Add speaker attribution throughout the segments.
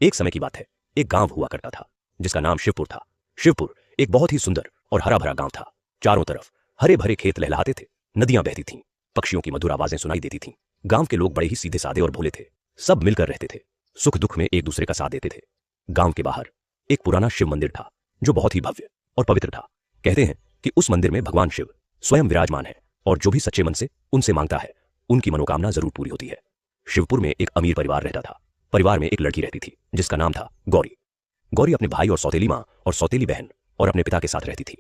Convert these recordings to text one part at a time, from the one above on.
Speaker 1: एक समय की बात है, एक गांव हुआ करता था जिसका नाम शिवपुर था। शिवपुर एक बहुत ही सुंदर और हरा भरा गांव था। चारों तरफ हरे भरे खेत लहलहाते थे, नदियां बहती थीं, पक्षियों की मधुर आवाजें सुनाई देती थीं। गांव के लोग बड़े ही सीधे साधे और भोले थे। सब मिलकर रहते थे, सुख दुख में एक दूसरे का साथ देते थे। गांव के बाहर एक पुराना शिव मंदिर था जो बहुत ही भव्य और पवित्र था। कहते हैं कि उस मंदिर में भगवान शिव स्वयं विराजमान है और जो भी सच्चे मन से उनसे मांगता है उनकी मनोकामना जरूर पूरी होती है। शिवपुर में एक अमीर परिवार रहता था। परिवार में एक लड़की रहती थी जिसका नाम था गौरी। गौरी अपने भाई और सौतेली माँ और सौतेली बहन और अपने पिता के साथ रहती थी।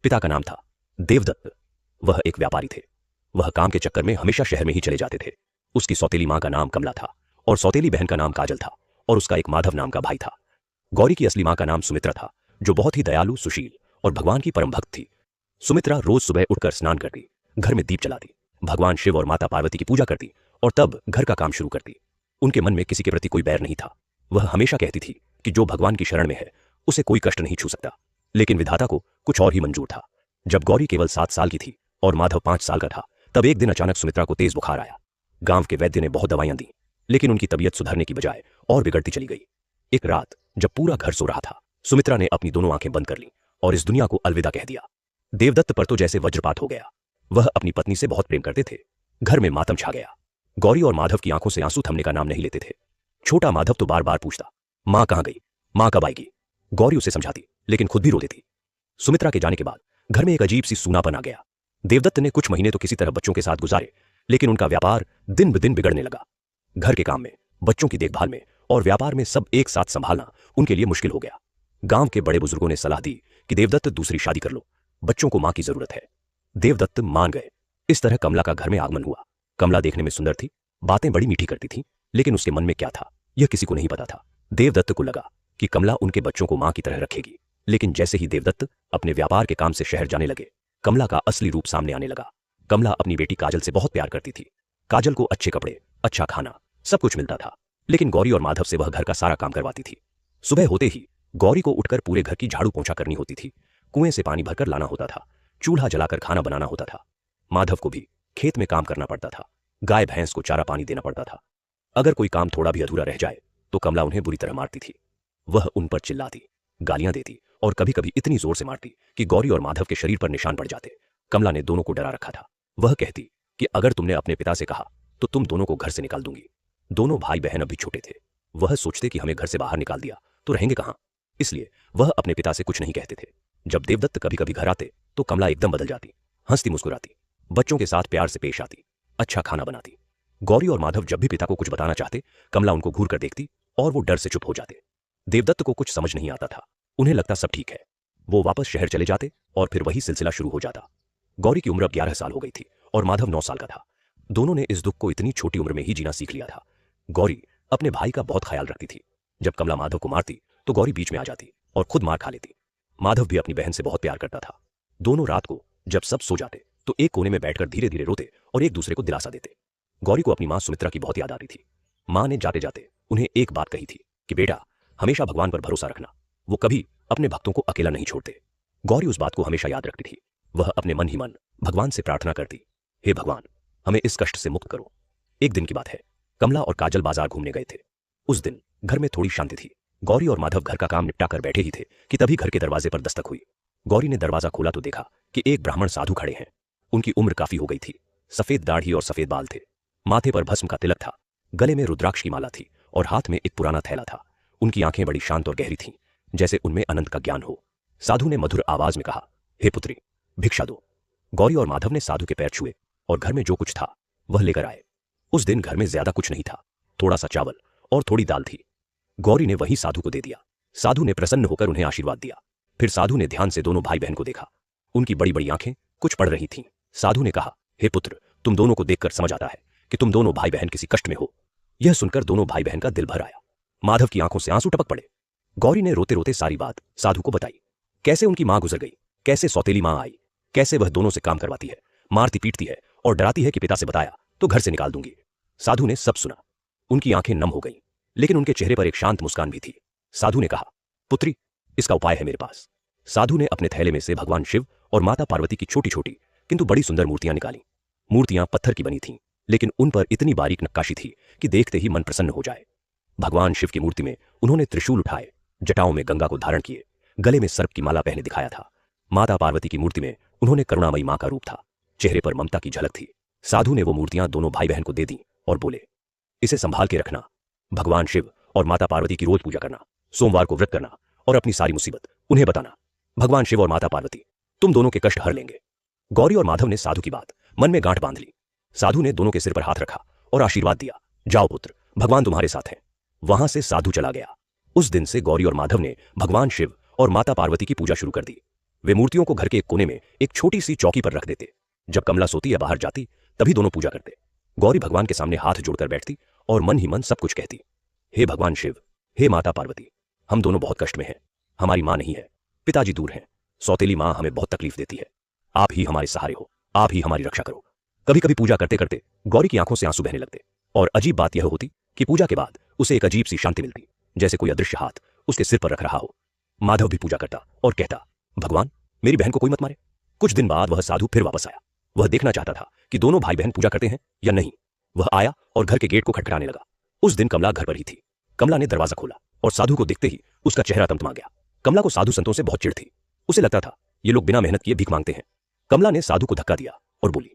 Speaker 1: पिता का नाम था देवदत्त। वह एक व्यापारी थे। वह काम के चक्कर में हमेशा शहर में ही चले जाते थे। उसकी सौतेली माँ का नाम कमला था और सौतेली बहन का नाम काजल था और उसका एक माधव नाम का भाई था। गौरी की असली माँ का नाम सुमित्रा था जो बहुत ही दयालु, सुशील और भगवान की परम भक्त थी। सुमित्रा रोज सुबह उठकर स्नान करती, घर में दीप जलाती, भगवान शिव और माता पार्वती की पूजा करती और तब घर का काम शुरू करती। उनके मन में किसी के प्रति कोई बैर नहीं था। वह हमेशा कहती थी कि जो भगवान की शरण में है उसे कोई कष्ट नहीं छू सकता। लेकिन विधाता को कुछ और ही मंजूर था। जब गौरी केवल 7 साल की थी और माधव 5 साल का था, तब एक दिन अचानक सुमित्रा को तेज बुखार आया। गांव के वैद्य ने बहुत दवाइयां दी, लेकिन उनकी तबीयत सुधरने की बजाय और बिगड़ती चली गई। एक रात जब पूरा घर सो रहा था, सुमित्रा ने अपनी दोनों आंखें बंद कर लीं और इस दुनिया को अलविदा कह दिया। देवदत्त पर तो जैसे वज्रपात हो गया। वह अपनी पत्नी से बहुत प्रेम करते थे। घर में मातम छा गया। गौरी और माधव की आंखों से आंसू थमने का नाम नहीं लेते थे। छोटा माधव तो बार बार पूछता, मां कहां गई, मां कब आएगी। गौरी उसे समझाती लेकिन खुद भी रो देती। सुमित्रा के जाने के बाद घर में एक अजीब सी सूनापन आ गया। देवदत्त ने कुछ महीने तो किसी तरह बच्चों के साथ गुजारे, लेकिन उनका व्यापार दिन ब दिन बिगड़ने लगा। घर के काम में, बच्चों की देखभाल में और व्यापार में सब एक साथ संभालना उनके लिए मुश्किल हो गया। गांव के बड़े बुजुर्गों ने सलाह दी कि देवदत्त दूसरी शादी कर लो, बच्चों को मां की जरूरत है। देवदत्त मान गए। इस तरह कमला का घर में आगमन हुआ। कमला देखने में सुंदर थी, बातें बड़ी मीठी करती थी, लेकिन उसके मन में क्या था यह किसी को नहीं पता था। देवदत्त को लगा कि कमला उनके बच्चों को मां की तरह रखेगी, लेकिन जैसे ही देवदत्त अपने व्यापार के काम से शहर जाने लगे, कमला का असली रूप सामने आने लगा। कमला अपनी बेटी काजल से बहुत प्यार करती थी। काजल को अच्छे कपड़े, अच्छा खाना, सब कुछ मिलता था, लेकिन गौरी और माधव से वह घर का सारा काम करवाती थी। सुबह होते ही गौरी को उठकर पूरे घर की झाड़ू पोंछा करनी होती थी, कुएं से पानी भरकर लाना होता था, चूल्हा जलाकर खाना बनाना होता था। माधव को भी खेत में काम करना पड़ता था, गाय भैंस को चारा पानी देना पड़ता था। अगर कोई काम थोड़ा भी अधूरा रह जाए तो कमला उन्हें बुरी तरह मारती थी। वह उन पर चिल्लाती, गालियां देती और कभी कभी इतनी जोर से मारती कि गौरी और माधव के शरीर पर निशान पड़ जाते। कमला ने दोनों को डरा रखा था। वह कहती कि अगर तुमने अपने पिता से कहा तो तुम दोनों को घर से निकाल दूंगी। दोनों भाई बहन अभी छोटे थे। वह सोचते कि हमें घर से बाहर निकाल दिया तो रहेंगे कहां, इसलिए वह अपने पिता से कुछ नहीं कहते थे। जब देवदत्त कभी कभी घर आते तो कमला एकदम बदल जाती, हंसती मुस्कुराती, बच्चों के साथ प्यार से पेश आती, अच्छा खाना बनाती। गौरी और माधव जब भी पिता को कुछ बताना चाहते, कमला उनको घूर कर देखती और वो डर से चुप हो जाते। देवदत्त को कुछ समझ नहीं आता था। उन्हें लगता सब ठीक है। वो वापस शहर चले जाते और फिर वही सिलसिला शुरू हो जाता। गौरी की उम्र अब 11 साल हो गई थी और माधव 9 साल का था। दोनों ने इस दुख को इतनी छोटी उम्र में ही जीना सीख लिया था। गौरी अपने भाई का बहुत ख्याल रखती थी। जब कमला माधव को मारती तो गौरी बीच में आ जाती और खुद मार खा लेती। माधव भी अपनी बहन से बहुत प्यार करता था। दोनों रात को जब सब सो जाते तो एक कोने में बैठकर धीरे धीरे रोते और एक दूसरे को दिलासा देते। गौरी को अपनी मां सुमित्रा की बहुत याद आती थी। मां ने जाते जाते उन्हें एक बात कही थी कि बेटा, हमेशा भगवान पर भरोसा रखना, वो कभी अपने भक्तों को अकेला नहीं छोड़ते। गौरी उस बात को हमेशा याद रखती थी। वह अपने मन ही मन भगवान से प्रार्थना करती, हे भगवान, हमें इस कष्ट से मुक्त करो। एक दिन की बात है, कमला और काजल बाजार घूमने गए थे। उस दिन घर में थोड़ी शांति थी। गौरी और माधव घर का काम निपटा कर बैठे ही थे कि तभी घर के दरवाजे पर दस्तक हुई। गौरी ने दरवाजा खोला तो देखा कि एक ब्राह्मण साधु खड़े हैं। उनकी उम्र काफी हो गई थी। सफेद दाढ़ी और सफेद बाल थे। माथे पर भस्म का तिलक था। गले में रुद्राक्ष की माला थी और हाथ में एक पुराना थैला था। उनकी आंखें बड़ी शांत और गहरी थीं, जैसे उनमें अनंत का ज्ञान हो। साधु ने मधुर आवाज में कहा, हे पुत्री, भिक्षा दो। गौरी और माधव ने साधु के पैर छुए और घर में जो कुछ था वह लेकर आए। उस दिन घर में ज्यादा कुछ नहीं था, थोड़ा सा चावल और थोड़ी दाल थी। गौरी ने वही साधु को दे दिया। साधु ने प्रसन्न होकर उन्हें आशीर्वाद दिया। फिर साधु ने ध्यान से दोनों भाई बहन को देखा। उनकी बड़ी बड़ी आंखें कुछ पढ़ रही थीं। साधु ने कहा, हे पुत्र, तुम दोनों को देखकर समझ आता है कि तुम दोनों भाई बहन किसी कष्ट में हो। यह सुनकर दोनों भाई बहन का दिल भर आया। माधव की आंखों से आंसू टपक पड़े। गौरी ने रोते रोते सारी बात साधु को बताई, कैसे उनकी मां गुजर गई, कैसे सौतेली मां आई, कैसे वह दोनों से काम करवाती है, मारती पीटती है और डराती है कि पिता से बताया तो घर से निकाल दूंगी। साधु ने सब सुना। उनकी आंखें नम हो गईं, लेकिन उनके चेहरे पर एक शांत मुस्कान भी थी। साधु ने कहा, पुत्री, इसका उपाय है मेरे पास। साधु ने अपने थैले में से भगवान शिव और माता पार्वती की छोटी छोटी किंतु बड़ी सुंदर मूर्तियां निकाली। मूर्तियां पत्थर की बनी थीं, लेकिन उन पर इतनी बारीक नक्काशी थी कि देखते ही मन प्रसन्न हो जाए। भगवान शिव की मूर्ति में उन्होंने त्रिशूल उठाए, जटाओं में गंगा को धारण किए, गले में सर्प की माला पहने दिखाया था। माता पार्वती की मूर्ति में उन्होंने करुणामयी मां का रूप था, चेहरे पर ममता की झलक थी। साधु ने वो मूर्तियां दोनों भाई बहन को दे दी और बोले, इसे संभाल के रखना। भगवान शिव और माता पार्वती की रोज पूजा करना, सोमवार को व्रत करना और अपनी सारी मुसीबत उन्हें बताना। भगवान शिव और माता पार्वती तुम दोनों के कष्ट हर लेंगे। गौरी और माधव ने साधु की बात मन में गांठ बांध ली। साधु ने दोनों के सिर पर हाथ रखा और आशीर्वाद दिया, जाओ पुत्र, भगवान तुम्हारे साथ हैं। वहां से साधु चला गया। उस दिन से गौरी और माधव ने भगवान शिव और माता पार्वती की पूजा शुरू कर दी। वे मूर्तियों को घर के एक कोने में एक छोटी सी चौकी पर रख देते। जब कमला सोती या बाहर जाती तभी दोनों पूजा करते। गौरी भगवान के सामने हाथ जोड़कर बैठती और मन ही मन सब कुछ कहती, हे भगवान शिव, हे माता पार्वती, हम दोनों बहुत कष्ट में हैं। हमारी मां नहीं है, पिताजी दूर हैं, सौतेली मां हमें बहुत तकलीफ देती है। आप ही हमारे सहारे हो, आप ही हमारी रक्षा करो। कभी कभी पूजा करते करते गौरी की आंखों से आंसू बहने लगते और अजीब बात यह होती कि पूजा के बाद उसे एक अजीब सी शांति मिलती, जैसे कोई अदृश्य हाथ उसके सिर पर रख रहा हो। माधव भी पूजा करता और कहता, भगवान मेरी बहन को कोई मत मारे। कुछ दिन बाद वह साधु फिर वापस आया। वह देखना चाहता था कि दोनों भाई बहन पूजा करते हैं या नहीं। वह आया और घर के गेट को खटखटाने लगा। उस दिन कमला घर पर ही थी। कमला ने दरवाजा खोला और साधु को देखते ही उसका चेहरा तमतमा गया। कमला को साधु संतों से बहुत चिढ़ थी। उसे लगता था ये लोग बिना मेहनत किए भीख मांगते हैं। कमला ने साधु को धक्का दिया और बोली,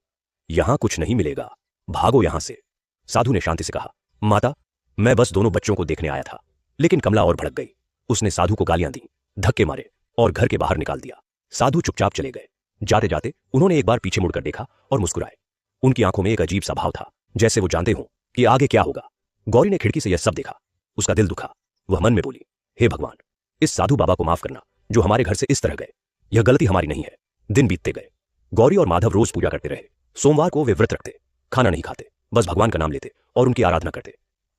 Speaker 1: यहां कुछ नहीं मिलेगा, भागो यहां से। साधु ने शांति से कहा, माता मैं बस दोनों बच्चों को देखने आया था। लेकिन कमला और भड़क गई। उसने साधु को गालियां दी, धक्के मारे और घर के बाहर निकाल दिया। साधु चुपचाप चले गए। जाते जाते उन्होंने एक बार पीछे मुड़कर देखा और मुस्कुराए। उनकी आंखों में एक अजीब सा भाव था, जैसे वो जानते हों कि आगे क्या होगा। गौरी ने खिड़की से यह सब देखा। उसका दिल दुखा। वह मन में बोली, हे भगवान, इस साधु बाबा को माफ करना जो हमारे घर से इस तरह गए। यह गलती हमारी नहीं है। दिन बीतते गए। गौरी और माधव रोज पूजा करते रहे। सोमवार को वे व्रत रखते, खाना नहीं खाते, बस भगवान का नाम लेते और उनकी आराधना करते।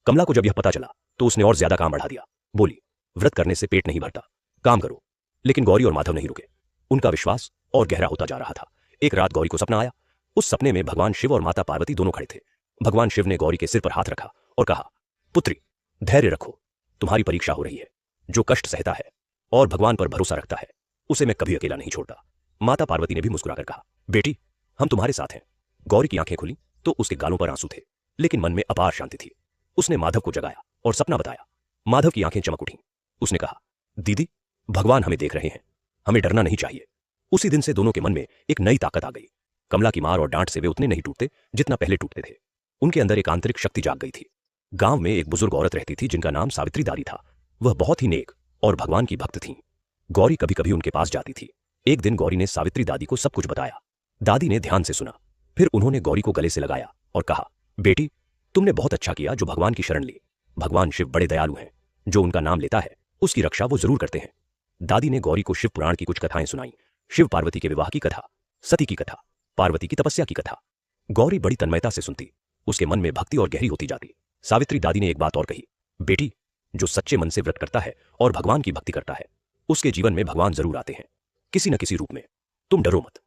Speaker 1: कमला को जब यह पता चला तो उसने और ज्यादा काम बढ़ा दिया। बोली, व्रत करने से पेट नहीं भरता, काम करो। लेकिन गौरी और माधव नहीं रुके। उनका विश्वास और गहरा होता जा रहा था। एक रात गौरी को सपना आया। उस सपने में भगवान शिव और माता पार्वती दोनों खड़े थे। भगवान शिव ने गौरी के सिर पर हाथ रखा और कहा, पुत्री धैर्य रखो, तुम्हारी परीक्षा हो रही है। जो कष्ट सहता है और भगवान पर भरोसा रखता है उसे मैं कभी अकेला नहीं छोड़ता। माता पार्वती ने भी मुस्कुराकर कहा, बेटी हम तुम्हारे साथ हैं। गौरी की आंखें खुली तो उसके गालों पर आंसू थे, लेकिन मन में अपार शांति थी। उसने माधव को जगाया और सपना बताया। माधव की आंखें चमक उठीं। उसने कहा, दीदी भगवान हमें देख रहे हैं, हमें डरना नहीं चाहिए। उसी दिन से दोनों के मन में एक नई ताकत आ गई। कमला की मार और डांट से वे उतने नहीं टूटते जितना पहले टूटते थे। उनके अंदर एक आंतरिक शक्ति जाग गई थी। गांव में एक बुजुर्ग औरत रहती थी जिनका नाम सावित्री दादी था। वह बहुत ही नेक और भगवान की भक्त थीं। गौरी कभी कभी उनके पास जाती थी। एक दिन गौरी ने सावित्री दादी को सब कुछ बताया। दादी ने ध्यान से सुना। फिर उन्होंने गौरी को गले से लगाया और कहा, बेटी तुमने बहुत अच्छा किया जो भगवान की शरण ली। भगवान शिव बड़े दयालु हैं, जो उनका नाम लेता है उसकी रक्षा वो जरूर करते हैं। दादी ने गौरी को शिव पुराण की कुछ कथाएं सुनाई। शिव पार्वती के विवाह की कथा, सती की कथा, पार्वती की तपस्या की कथा। गौरी बड़ी तन्मयता से सुनती। उसके मन में भक्ति और गहरी होती जाती। सावित्री दादी ने एक बात और कही, बेटी जो सच्चे मन से व्रत करता है और भगवान की भक्ति करता है उसके जीवन में भगवान जरूर आते हैं, किसी न किसी रूप में। तुम डरो मत।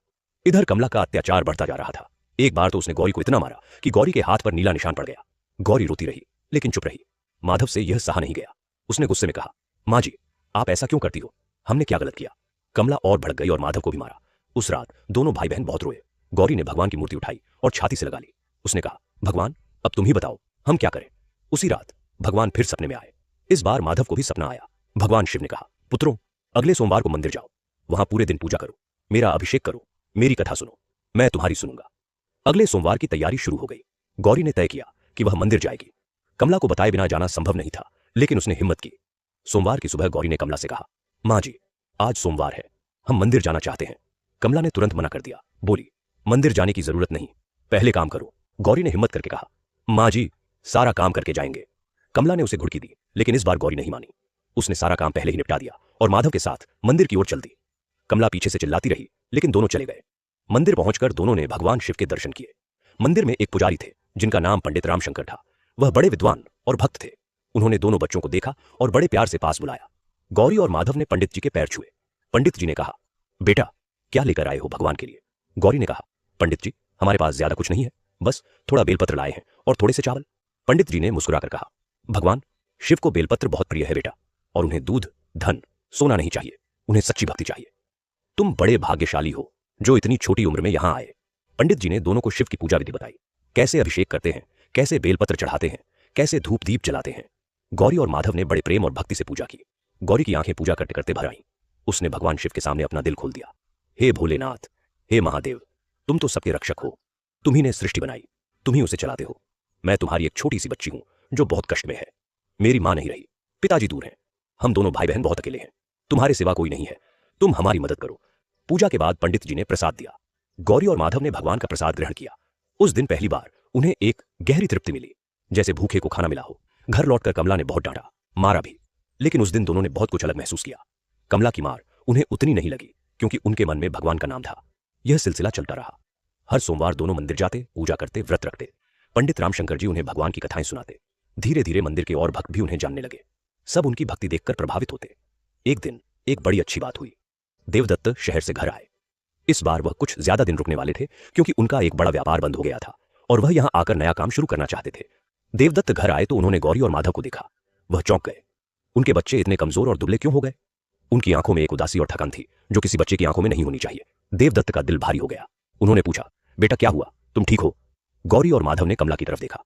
Speaker 1: इधर कमला का अत्याचार बढ़ता जा रहा था। एक बार तो उसने गौरी को इतना मारा कि गौरी के हाथ पर नीला निशान पड़ गया। गौरी रोती रही लेकिन चुप रही। माधव से यह सहा नहीं गया। उसने गुस्से में कहा, माँ जी आप ऐसा क्यों करती हो, हमने क्या गलत किया। कमला और भड़क गई और माधव को भी मारा। उस रात दोनों भाई बहन बहुत रोए। गौरी ने भगवान की मूर्ति उठाई और छाती से लगा ली। उसने कहा, भगवान अब तुम ही बताओ हम क्या करें। उसी रात भगवान फिर सपने में आए। इस बार माधव को भी सपना आया। भगवान शिव ने कहा, पुत्रों अगले सोमवार को मंदिर जाओ, वहां पूरे दिन पूजा करो, मेरा अभिषेक करो, मेरी कथा सुनो, मैं तुम्हारी सुनूंगा। अगले सोमवार की तैयारी शुरू हो गई। गौरी ने तय किया कि वह मंदिर जाएगी। कमला को बताए बिना जाना संभव नहीं था, लेकिन उसने हिम्मत की। सोमवार की सुबह गौरी ने कमला से कहा, माँ जी आज सोमवार है, हम मंदिर जाना चाहते हैं। कमला ने तुरंत मना कर दिया। बोली, मंदिर जाने की जरूरत नहीं, पहले काम करो। गौरी ने हिम्मत करके कहा, माँ जी सारा काम करके जाएंगे। कमला ने उसे घुड़की दी, लेकिन इस बार गौरी नहीं मानी। उसने सारा काम पहले ही निपटा दिया और माधव के साथ मंदिर की ओर चल दी। कमला पीछे से चिल्लाती रही, लेकिन दोनों चले गए। मंदिर पहुंचकर दोनों ने भगवान शिव के दर्शन किए। मंदिर में एक पुजारी थे जिनका नाम पंडित रामशंकर था। वह बड़े विद्वान और भक्त थे। उन्होंने दोनों बच्चों को देखा और बड़े प्यार से पास बुलाया। गौरी और माधव ने पंडित जी के पैर छुए। पंडित जी ने कहा, बेटा क्या लेकर आए हो भगवान के लिए। गौरी ने कहा, पंडित जी हमारे पास ज्यादा कुछ नहीं है, बस थोड़ा बेलपत्र लाए हैं और थोड़े से चावल। पंडित जी ने मुस्कुराकर कहा, भगवान शिव को बेलपत्र बहुत प्रिय है बेटा, और उन्हें दूध धन सोना नहीं चाहिए, उन्हें सच्ची भक्ति चाहिए। तुम बड़े भाग्यशाली हो जो इतनी छोटी उम्र में यहां आए। पंडित जी ने दोनों को शिव की पूजा विधि बताई, कैसे अभिषेक करते हैं, कैसे बेलपत्र चढ़ाते हैं, कैसे धूप दीप जलाते हैं। गौरी और माधव ने बड़े प्रेम और भक्ति से पूजा की। गौरी की आंखें पूजा करते करते भर आईं। उसने भगवान शिव के सामने अपना दिल खोल दिया। हे भोलेनाथ, हे महादेव, तुम तो सबके रक्षक हो। तुम ही ने सृष्टि बनाई, तुम ही उसे चलाते हो। मैं तुम्हारी एक छोटी सी बच्ची हूं जो बहुत कष्ट में है। मेरी मां नहीं रही, पिताजी दूर हैं, हम दोनों भाई बहन बहुत अकेले हैं। तुम्हारे सिवा कोई नहीं है, तुम हमारी मदद करो। पूजा के बाद पंडित जी ने प्रसाद दिया। गौरी और माधव ने भगवान का प्रसाद ग्रहण किया। उस दिन पहली बार उन्हें एक गहरी तृप्ति मिली, जैसे भूखे को खाना मिला हो। घर लौटकर कमला ने बहुत डांटा, मारा भी, लेकिन उस दिन दोनों ने बहुत कुछ अलग महसूस किया। कमला की मार उन्हें उतनी नहीं लगी क्योंकि उनके मन में भगवान का नाम था। यह सिलसिला चलता रहा। हर सोमवार दोनों मंदिर जाते, पूजा करते, व्रत रखते। पंडित रामशंकर जी उन्हें भगवान की कथाएं सुनाते। धीरे धीरे मंदिर के और भक्त भी उन्हें जानने लगे। सब उनकी भक्ति देखकर प्रभावित होते। एक दिन एक बड़ी अच्छी बात हुई। देवदत्त शहर से घर आए। इस बार वह कुछ ज्यादा दिन रुकने वाले थे क्योंकि उनका एक बड़ा व्यापार बंद हो गया था और वह यहां आकर नया काम शुरू करना चाहते थे। देवदत्त घर आए तो उन्होंने गौरी और माधव को देखा। वह चौंक गए। उनके बच्चे इतने कमजोर और दुबले क्यों हो गए? उनकी आंखों में एक उदासी और थकान थी जो किसी बच्चे की आंखों में नहीं होनी चाहिए। देवदत्त का दिल भारी हो गया। उन्होंने पूछा, बेटा क्या हुआ, तुम ठीक हो? गौरी और माधव ने कमला की तरफ देखा।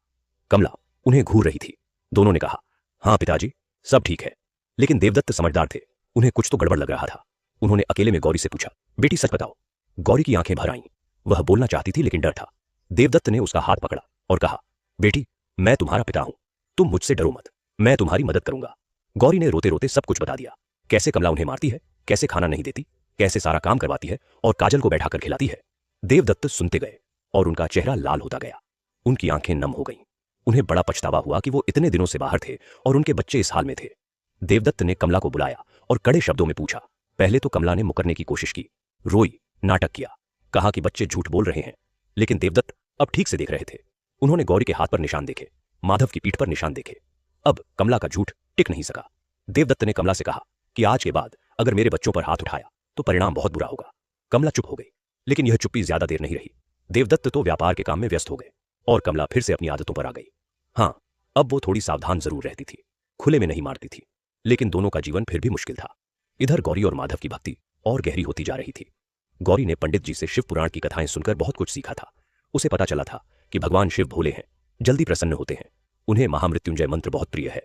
Speaker 1: कमला उन्हें घूर रही थी। दोनों ने कहा, हाँ पिताजी, सब ठीक है। लेकिन देवदत्त समझदार थे, उन्हें कुछ तो गड़बड़ लग रहा था। उन्होंने अकेले में गौरी से पूछा, बेटी सच बताओ। गौरी की आंखें भर आईं। वह बोलना चाहती थी लेकिन डर था। देवदत्त ने उसका हाथ पकड़ा और कहा, बेटी मैं तुम्हारा पिता हूं, तुम मुझसे डरो मत, मैं तुम्हारी मदद करूंगा। गौरी ने रोते रोते सब कुछ बता दिया। कैसे कमला उन्हें मारती है, कैसे खाना नहीं देती, कैसे सारा काम करवाती है और काजल को बैठाकर खिलाती है। देवदत्त सुनते गए और उनका चेहरा लाल होता गया। उनकी आंखें नम हो गईं। उन्हें बड़ा पछतावा हुआ कि वो इतने दिनों से बाहर थे और उनके बच्चे इस हाल में थे। देवदत्त ने कमला को बुलाया और कड़े शब्दों में पूछा। पहले तो कमला ने मुकरने की कोशिश की, रोई, नाटक किया, कहा कि बच्चे झूठ बोल रहे हैं। लेकिन देवदत्त अब ठीक से देख रहे थे। उन्होंने गौरी के हाथ पर निशान देखे, माधव की पीठ पर निशान देखे। अब कमला का झूठ टिक नहीं सका। देवदत्त ने कमला से कहा कि आज के बाद अगर मेरे बच्चों पर हाथ उठाया तो परिणाम बहुत बुरा होगा। कमला चुप हो गई, लेकिन यह चुप्पी ज्यादा देर नहीं रही। देवदत्त तो व्यापार के काम में व्यस्त हो गए और कमला फिर से अपनी आदतों पर आ गई। हाँ, अब वो थोड़ी सावधान जरूर रहती थी, खुले में नहीं मारती थी, लेकिन दोनों का जीवन फिर भी मुश्किल था। इधर गौरी और माधव की भक्ति और गहरी होती जा रही थी। गौरी ने पंडित जी से शिव पुराण की कथाएं सुनकर बहुत कुछ सीखा था। उसे पता चला था कि भगवान शिव भोले हैं, जल्दी प्रसन्न होते हैं। उन्हें महामृत्युंजय मंत्र बहुत प्रिय है।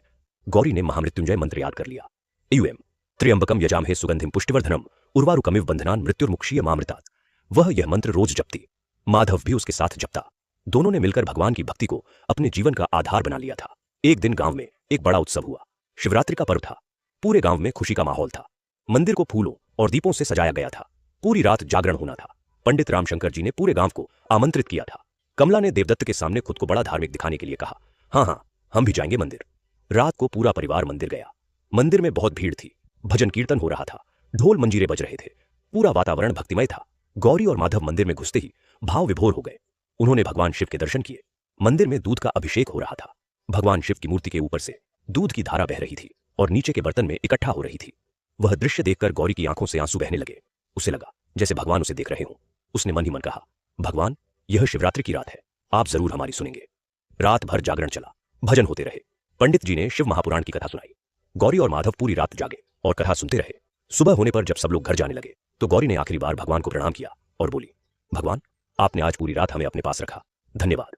Speaker 1: गौरी ने महामृत्युंजय मंत्र याद कर लिया। एयूएम त्र्यंबकम यजामहे सुगंधिम पुष्टिवर्धनम उर्वारुकमिव बंधनान मृत्युर्मुक्षीय मामृतात्। वह यह मंत्र रोज जपती। माधव भी उसके साथ जपता। दोनों ने मिलकर भगवान की भक्ति को अपने जीवन का आधार बना लिया था। एक दिन गांव में एक बड़ा उत्सव हुआ। शिवरात्रि का पर्व था। पूरे गांव में खुशी का माहौल था। मंदिर को फूलों और दीपों से सजाया गया था। पूरी रात जागरण होना था। पंडित रामशंकर जी ने पूरे गांव को आमंत्रित किया था। कमला ने देवदत्त के सामने खुद को बड़ा धार्मिक दिखाने के लिए कहा, हाँ हाँ हम भी जाएंगे मंदिर। रात को पूरा परिवार मंदिर गया। मंदिर में बहुत भीड़ थी। भजन कीर्तन हो रहा था, ढोल मंजीरे बज रहे थे। पूरा वातावरण भक्तिमय था। गौरी और माधव मंदिर में घुसते ही भाव विभोर हो गए। उन्होंने भगवान शिव के दर्शन किए। मंदिर में दूध का अभिषेक हो रहा था। भगवान शिव की मूर्ति के ऊपर से दूध की धारा बह रही थी और नीचे के बर्तन में इकट्ठा हो रही थी। वह दृश्य देखकर गौरी की आंखों से आंसू बहने लगे। उसे लगा जैसे भगवान उसे देख रहे हों। उसने मन ही मन कहा, भगवान यह शिवरात्रि की रात है, आप जरूर हमारी सुनेंगे। रात भर जागरण चला, भजन होते रहे। पंडित जी ने शिव महापुराण की कथा सुनाई। गौरी और माधव पूरी रात जागे और कथा सुनते रहे। सुबह होने पर जब सब लोग घर जाने लगे तो गौरी ने आखिरी बार भगवान को प्रणाम किया और बोली, भगवान आपने आज पूरी रात हमें अपने पास रखा, धन्यवाद।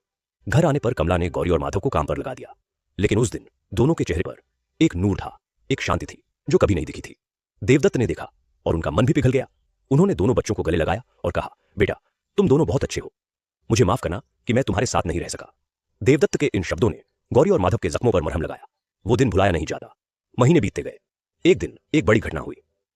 Speaker 1: घर आने पर कमला ने गौरी और माधव को काम पर लगा दिया। लेकिन उस दिन दोनों के चेहरे पर एक नूर था, एक शांति थी जो कभी नहीं दिखी थी। देवदत्त ने देखा और उनका मन भी पिघल गया। उन्होंने दोनों बच्चों को गले लगाया और कहा, बेटा तुम दोनों बहुत अच्छे हो, मुझे माफ करना कि मैं तुम्हारे साथ नहीं रह सका। देवदत्त के इन शब्दों ने गौरी और माधव के जख्मों पर मरहम लगाया। वो दिन भुलाया नहीं जाता। महीने बीतते गए। एक दिन एक बड़ी घटना हुई।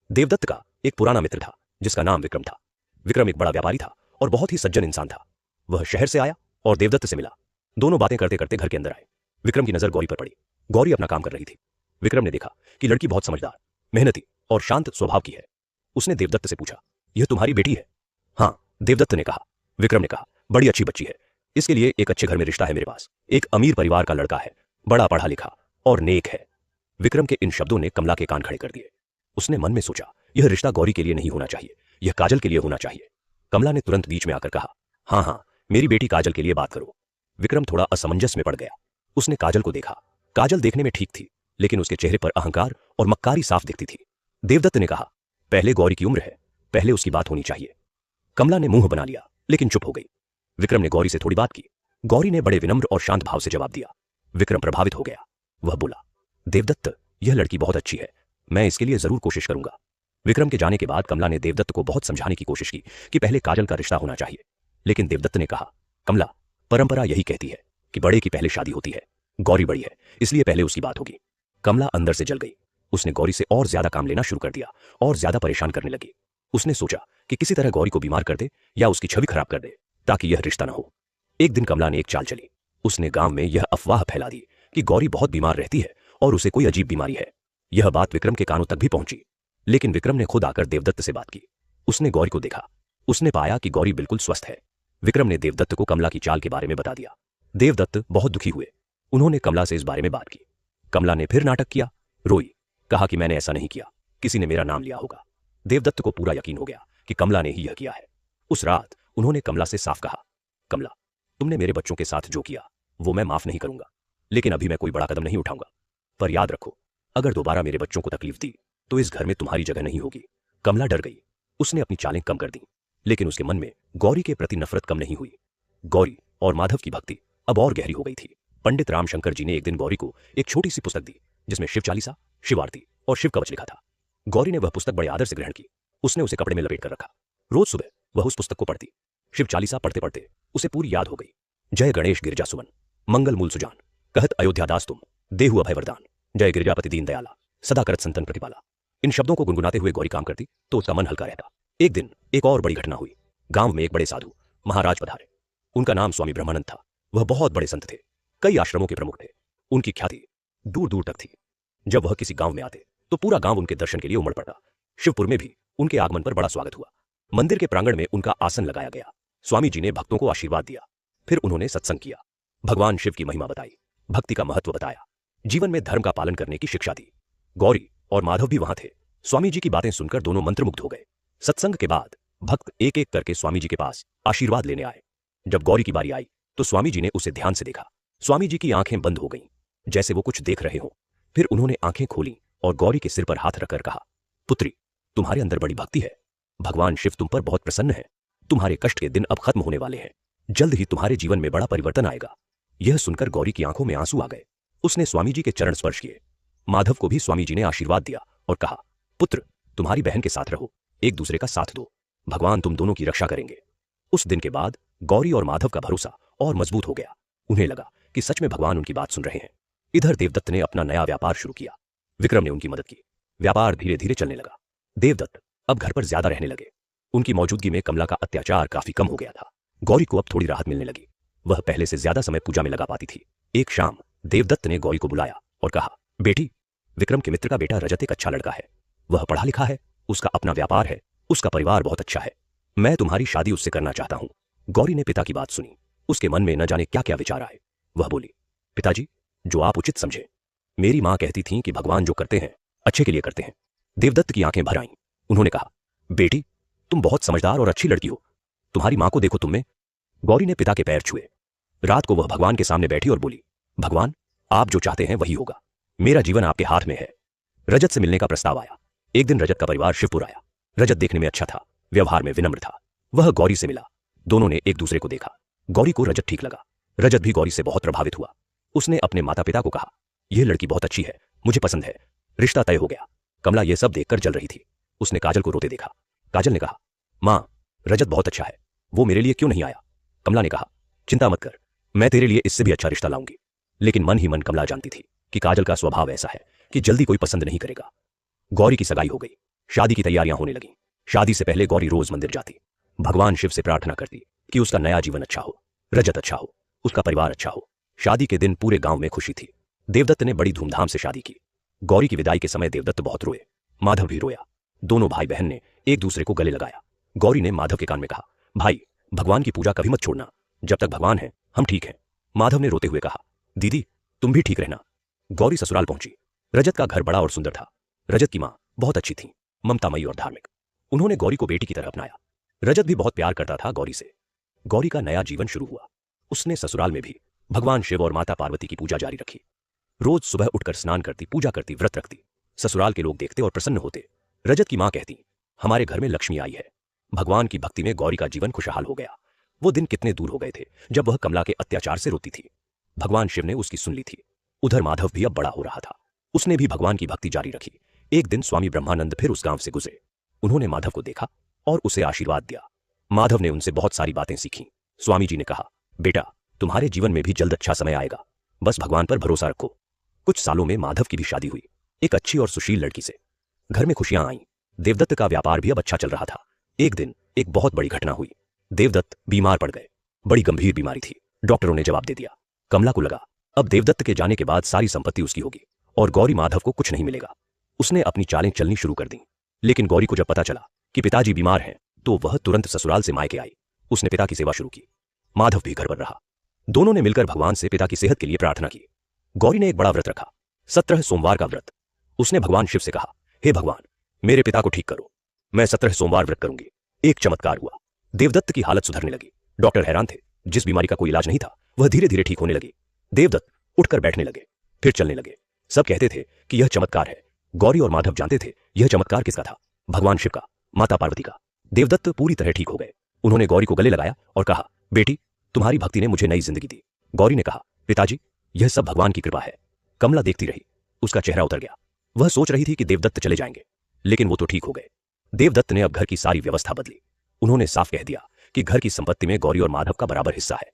Speaker 1: देवदत्त का एक पुराना मित्र था जिसका नाम विक्रम था। विक्रम एक बड़ा व्यापारी था और बहुत ही सज्जन इंसान था। वह शहर से आया और देवदत्त से मिला। दोनों बातें करते करते घर के अंदर आए। विक्रम की नजर गौरी पर पड़ी। गौरी अपना काम कर रही थी। विक्रम ने देखा कि लड़की बहुत समझदार, मेहनती और शांत स्वभाव की है। उसने देवदत्त से पूछा, यह तुम्हारी बेटी है? हाँ, देवदत्त ने कहा। विक्रम ने कहा, बड़ी अच्छी बच्ची है, इसके लिए एक अच्छे घर में रिश्ता है मेरे पास। एक अमीर परिवार का लड़का है, बड़ा पढ़ा लिखा और नेक है। विक्रम के इन शब्दों ने कमला के कान खड़े कर दिए। उसने मन में सोचा, यह रिश्ता गौरी के लिए नहीं होना चाहिए, यह काजल के लिए होना चाहिए। कमला ने तुरंत बीच में आकर कहा, हाँ हाँ मेरी बेटी काजल के लिए बात करो। विक्रम थोड़ा असमंजस में पड़ गया। उसने काजल को देखा। काजल देखने में ठीक थी, लेकिन उसके चेहरे पर अहंकार और मक्कारी साफ दिखती थी। देवदत्त ने कहा, पहले गौरी की उम्र है, पहले उसकी बात होनी चाहिए। कमला ने मुंह बना लिया लेकिन चुप हो गई। विक्रम ने गौरी से थोड़ी बात की। गौरी ने बड़े विनम्र और शांत भाव से जवाब दिया। विक्रम प्रभावित हो गया। वह बोला, देवदत्त, यह लड़की बहुत अच्छी है, मैं इसके लिए जरूर कोशिश करूंगा। विक्रम के जाने के बाद कमला ने देवदत्त को बहुत समझाने की कोशिश की कि पहले काजल का रिश्ता होना चाहिए, लेकिन देवदत्त ने कहा, कमला, परंपरा यही कहती है कि बड़े की पहले शादी होती है। गौरी बड़ी है, इसलिए पहले उसकी बात होगी। कमला अंदर से जल गई। उसने गौरी से और ज्यादा काम लेना शुरू कर दिया और ज्यादा परेशान करने लगी। उसने सोचा कि किसी तरह गौरी को बीमार कर दे या उसकी छवि खराब कर दे ताकि यह रिश्ता न हो। एक दिन कमला ने एक चाल चली। उसने गांव में यह अफवाह फैला दी कि गौरी बहुत बीमार रहती है और उसे कोई अजीब बीमारी है। यह बात विक्रम के कानों तक भी पहुंची, लेकिन विक्रम ने खुद आकर देवदत्त से बात की। उसने गौरी को देखा। उसने पाया कि गौरी बिल्कुल स्वस्थ है। विक्रम ने देवदत्त को कमला की चाल के बारे में बता दिया। देवदत्त बहुत दुखी हुए। उन्होंने कमला से इस बारे में बात की। कमला ने फिर नाटक किया, रोई, कहा कि मैंने ऐसा नहीं किया, किसी ने मेरा नाम लिया होगा। देवदत्त को पूरा यकीन हो गया कि कमला ने ही यह किया है। उस रात उन्होंने कमला से साफ कहा, कमला, तुमने मेरे बच्चों के साथ जो किया वो मैं माफ नहीं करूंगा, लेकिन अभी मैं कोई बड़ा कदम नहीं उठाऊंगा। पर याद रखो, अगर दोबारा मेरे बच्चों को तकलीफ दी तो इस घर में तुम्हारी जगह नहीं होगी। कमला डर गई। उसने अपनी चालें कम कर दी, लेकिन उसके मन में गौरी के प्रति नफरत कम नहीं हुई। गौरी और माधव की भक्ति अब और गहरी हो गई थी। पंडित रामशंकर जी ने एक दिन गौरी को एक छोटी सी पुस्तक दी जिसमें शिव चालीसा, शिव आरती और शिव कवच लिखा था। गौरी ने वह पुस्तक बड़े आदर से ग्रहण की। उसने उसे कपड़े में लपेट कर रखा। रोज सुबह वह उस पुस्तक को पढ़ती। शिव चालीसा पढ़ते पढ़ते उसे पूरी याद हो गई। जय गणेश गिरजा सुमन, मंगल मूल सुजान, कहत अयोध्या दास तुम, देहु अभय वरदान, जय गिरजापति दीन दयाला, सदा करत संतन प्रतिपाला। इन शब्दों को गुनगुनाते हुए गौरी काम करती तो उसका मन हल्का रहता। एक दिन एक और बड़ी घटना हुई। गांव में एक बड़े साधु महाराज पधारे। उनका नाम स्वामी ब्रह्मानंद था। वह बहुत बड़े संत थे, कई आश्रमों के प्रमुख थे। उनकी ख्याति दूर दूर तक थी। जब वह किसी गांव में आते तो पूरा गांव उनके दर्शन के लिए उमड़ पड़ता। शिवपुर में भी उनके आगमन पर बड़ा स्वागत हुआ। मंदिर के प्रांगण में उनका आसन लगाया गया। स्वामी जी ने भक्तों को आशीर्वाद दिया। फिर उन्होंने सत्संग किया, भगवान शिव की महिमा बताई, भक्ति का महत्व बताया, जीवन में धर्म का पालन करने की शिक्षा दी। गौरी और माधव भी वहां थे। स्वामी जी की बातें सुनकर दोनों मंत्रमुग्ध हो गए। सत्संग के बाद भक्त एक एक करके स्वामी जी के पास आशीर्वाद लेने आए। जब गौरी की बारी आई तो स्वामी जी ने उसे ध्यान से देखा। स्वामी जी की आंखें बंद हो गईं, जैसे वो कुछ देख रहे हों। फिर उन्होंने आंखें खोली और गौरी के सिर पर हाथ रखकर कहा, पुत्री, तुम्हारे अंदर बड़ी भक्ति है। भगवान शिव तुम पर बहुत प्रसन्न है। तुम्हारे कष्ट के दिन अब खत्म होने वाले हैं। जल्द ही तुम्हारे जीवन में बड़ा परिवर्तन आएगा। यह सुनकर गौरी की आंखों में आंसू आ गए। उसने स्वामी जी के चरण स्पर्श किए। माधव को भी स्वामी जी ने आशीर्वाद दिया और कहा, पुत्र, तुम्हारी बहन के साथ रहो, एक दूसरे का साथ दो, भगवान तुम दोनों की रक्षा करेंगे। उस दिन के बाद गौरी और माधव का भरोसा और मजबूत हो गया। उन्हें लगा कि सच में भगवान उनकी बात सुन रहे हैं। इधर देवदत्त ने अपना नया व्यापार शुरू किया। विक्रम ने उनकी मदद की। व्यापार धीरे धीरे चलने लगा। देवदत्त अब घर पर ज्यादा रहने लगे। उनकी मौजूदगी में कमला का अत्याचार काफी कम हो गया था। गौरी को अब थोड़ी राहत मिलने लगी। वह पहले से ज्यादा समय पूजा में लगा पाती थी। एक शाम देवदत्त ने गौरी को बुलाया और कहा, बेटी, विक्रम के मित्र का बेटा रजत एक अच्छा लड़का है। वह पढ़ा लिखा है, उसका अपना व्यापार है, उसका परिवार बहुत अच्छा है। मैं तुम्हारी शादी उससे करना चाहता हूं। गौरी ने पिता की बात सुनी। उसके मन में न जाने क्या क्या विचार आए। वह बोली, पिताजी, जो आप उचित समझे। मेरी मां कहती थी कि भगवान जो करते हैं अच्छे के लिए करते हैं। देवदत्त की आंखें भर आईं। उन्होंने कहा, बेटी, तुम बहुत समझदार और अच्छी लड़की हो। तुम्हारी मां को देखो तुम में। गौरी ने पिता के पैर छुए। रात को वह भगवान के सामने बैठी और बोली, भगवान, आप जो चाहते हैं वही होगा। मेरा जीवन आपके हाथ में है। रजत से मिलने का प्रस्ताव आया। एक दिन रजत का परिवार शिवपुर आया। रजत देखने में अच्छा था, व्यवहार में विनम्र था। वह गौरी से मिला। दोनों ने एक दूसरे को देखा। गौरी को रजत ठीक लगा। रजत भी गौरी से बहुत प्रभावित हुआ। उसने अपने माता पिता को कहा, यह लड़की बहुत अच्छी है, मुझे पसंद है। रिश्ता तय हो गया। कमला यह सब देखकर जल रही थी। उसने काजल को रोते देखा। काजल ने कहा, मां, रजत बहुत अच्छा है, वो मेरे लिए क्यों नहीं आया? कमला ने कहा, चिंता मत कर, मैं तेरे लिए इससे भी अच्छा रिश्ता लाऊंगी। लेकिन मन ही मन कमला जानती थी कि काजल का स्वभाव ऐसा है कि जल्दी कोई पसंद नहीं करेगा। गौरी की सगाई हो गई। शादी की तैयारियां होने लगीं। शादी से पहले गौरी रोज मंदिर जाती। भगवान शिव से प्रार्थना करती कि उसका नया जीवन अच्छा हो, रजत अच्छा हो, उसका परिवार अच्छा हो। शादी के दिन पूरे गांव में खुशी थी। देवदत्त ने बड़ी धूमधाम से शादी की। गौरी की विदाई के समय देवदत्त बहुत रोए। माधव भी रोया। दोनों भाई बहन ने एक दूसरे को गले लगाया। गौरी ने माधव के कान में कहा, भाई, भगवान की पूजा कभी मत छोड़ना। जब तक भगवान है हम ठीक हैं। माधव ने रोते हुए कहा, दीदी, तुम भी ठीक रहना। गौरी ससुराल पहुंची। रजत का घर बड़ा और सुंदर था। रजत की मां बहुत अच्छी थी, ममतामयी और धार्मिक। उन्होंने गौरी को बेटी की तरह अपनाया। रजत भी बहुत प्यार करता था गौरी से। गौरी का नया जीवन शुरू हुआ। उसने ससुराल में भी भगवान शिव और माता पार्वती की पूजा जारी रखी। रोज सुबह उठकर स्नान करती, पूजा करती, व्रत रखती। ससुराल के लोग देखते और प्रसन्न होते। रजत की मां कहती, हमारे घर में लक्ष्मी आई है। भगवान की भक्ति में गौरी का जीवन खुशहाल हो गया। वो दिन कितने दूर हो गए थे जब वह कमला के अत्याचार से रोती थी। भगवान शिव ने उसकी सुन ली थी। उधर माधव भी अब बड़ा हो रहा था। उसने भी भगवान की भक्ति जारी रखी। एक दिन स्वामी ब्रह्मानंद फिर उस गांव से गुजरे। उन्होंने माधव को देखा और उसे आशीर्वाद दिया। माधव ने उनसे बहुत सारी बातें सीखी। स्वामी जी ने कहा, बेटा, तुम्हारे जीवन में भी जल्द अच्छा समय आएगा, बस भगवान पर भरोसा रखो। कुछ सालों में माधव की भी शादी हुई, एक अच्छी और सुशील लड़की से। घर में खुशियां आईं। देवदत्त का व्यापार भी अब अच्छा चल रहा था। एक दिन एक बहुत बड़ी घटना हुई। देवदत्त बीमार पड़ गए। बड़ी गंभीर बीमारी थी। डॉक्टरों ने जवाब दे दिया। कमला को लगा अब देवदत्त के जाने के बाद सारी संपत्ति उसकी होगी और गौरी माधव को कुछ नहीं मिलेगा। उसने अपनी चालें चलनी शुरू कर दी। लेकिन गौरी को जब पता चला कि पिताजी बीमार हैं तो वह तुरंत ससुराल से मायके आई। उसने पिता की सेवा शुरू की। माधव भी घर पर रहा। दोनों ने मिलकर भगवान से पिता की सेहत के लिए प्रार्थना की। गौरी ने एक बड़ा व्रत रखा, 17 सोमवार का व्रत। उसने भगवान शिव से कहा, हे भगवान, मेरे पिता को ठीक करो, मैं 17 सोमवार व्रत करूंगी। एक चमत्कार हुआ। देवदत्त की हालत सुधरने लगी। डॉक्टर हैरान थे। जिस बीमारी का कोई इलाज नहीं था वह धीरे धीरे ठीक होने लगी। देवदत्त उठकर बैठने लगे, फिर चलने लगे। सब कहते थे कि यह चमत्कार है। गौरी और माधव जानते थे यह चमत्कार किसका था, भगवान शिव का, माता पार्वती का। देवदत्त पूरी तरह ठीक हो गए। उन्होंने गौरी को गले लगाया और कहा, बेटी, तुम्हारी भक्ति ने मुझे नई जिंदगी दी। गौरी ने कहा, पिताजी, यह सब भगवान की कृपा है। कमला देखती रही। उसका चेहरा उतर गया। वह सोच रही थी कि देवदत्त चले जाएंगे, लेकिन वो तो ठीक हो गए। देवदत्त ने अब घर की सारी व्यवस्था बदली। उन्होंने साफ कह दिया कि घर की संपत्ति में गौरी और माधव का बराबर हिस्सा है।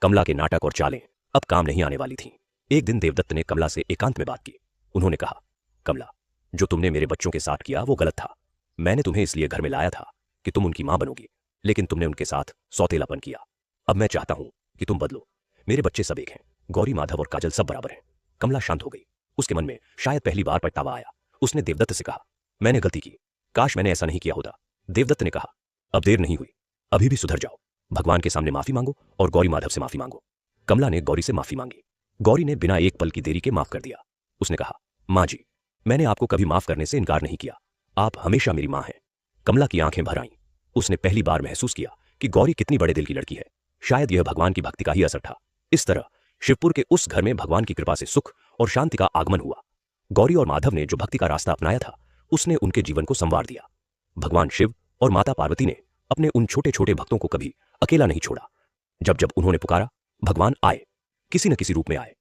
Speaker 1: कमला के नाटक और चालें अब काम नहीं आने वाली थीं। एक दिन देवदत्त ने कमला से एकांत में बात की। उन्होंने कहा, कमला, जो तुमने मेरे बच्चों के साथ किया वो गलत था। मैंने तुम्हें इसलिए घर में लाया था कि तुम उनकी मां बनोगी, लेकिन तुमने उनके साथ सौतेलापन किया। अब मैं चाहता हूं कि तुम बदलो। मेरे बच्चे सब एक हैं, गौरी, माधव और काजल सब बराबर हैं। कमला शांत हो गई। उसके मन में शायद पहली बार पछतावा आया। उसने देवदत्त से कहा, मैंने गलती की, काश मैंने ऐसा नहीं किया होता। देवदत्त ने कहा, अब देर नहीं हुई, अभी भी सुधर जाओ। भगवान के सामने माफी मांगो और गौरी माधव से माफी मांगो। कमला ने गौरी से माफी मांगी। गौरी ने बिना एक पल की देरी के माफ कर दिया। उसने कहा, मां जी, मैंने आपको कभी माफ करने से इनकार नहीं किया। आप हमेशा मेरी मां हैं। कमला की आंखें भर आईं। उसने पहली बार महसूस किया कि गौरी कितनी बड़े दिल की लड़की है। शायद यह भगवान की भक्ति का ही असर था। इस तरह शिवपुर के उस घर में भगवान की कृपा से सुख और शांति का आगमन हुआ। गौरी और माधव ने जो भक्ति का रास्ता अपनाया था उसने उनके जीवन को संवार दिया। भगवान शिव और माता पार्वती ने अपने उन छोटे छोटे भक्तों को कभी अकेला नहीं छोड़ा। जब जब उन्होंने पुकारा, भगवान आए, किसी न किसी रूप में आए।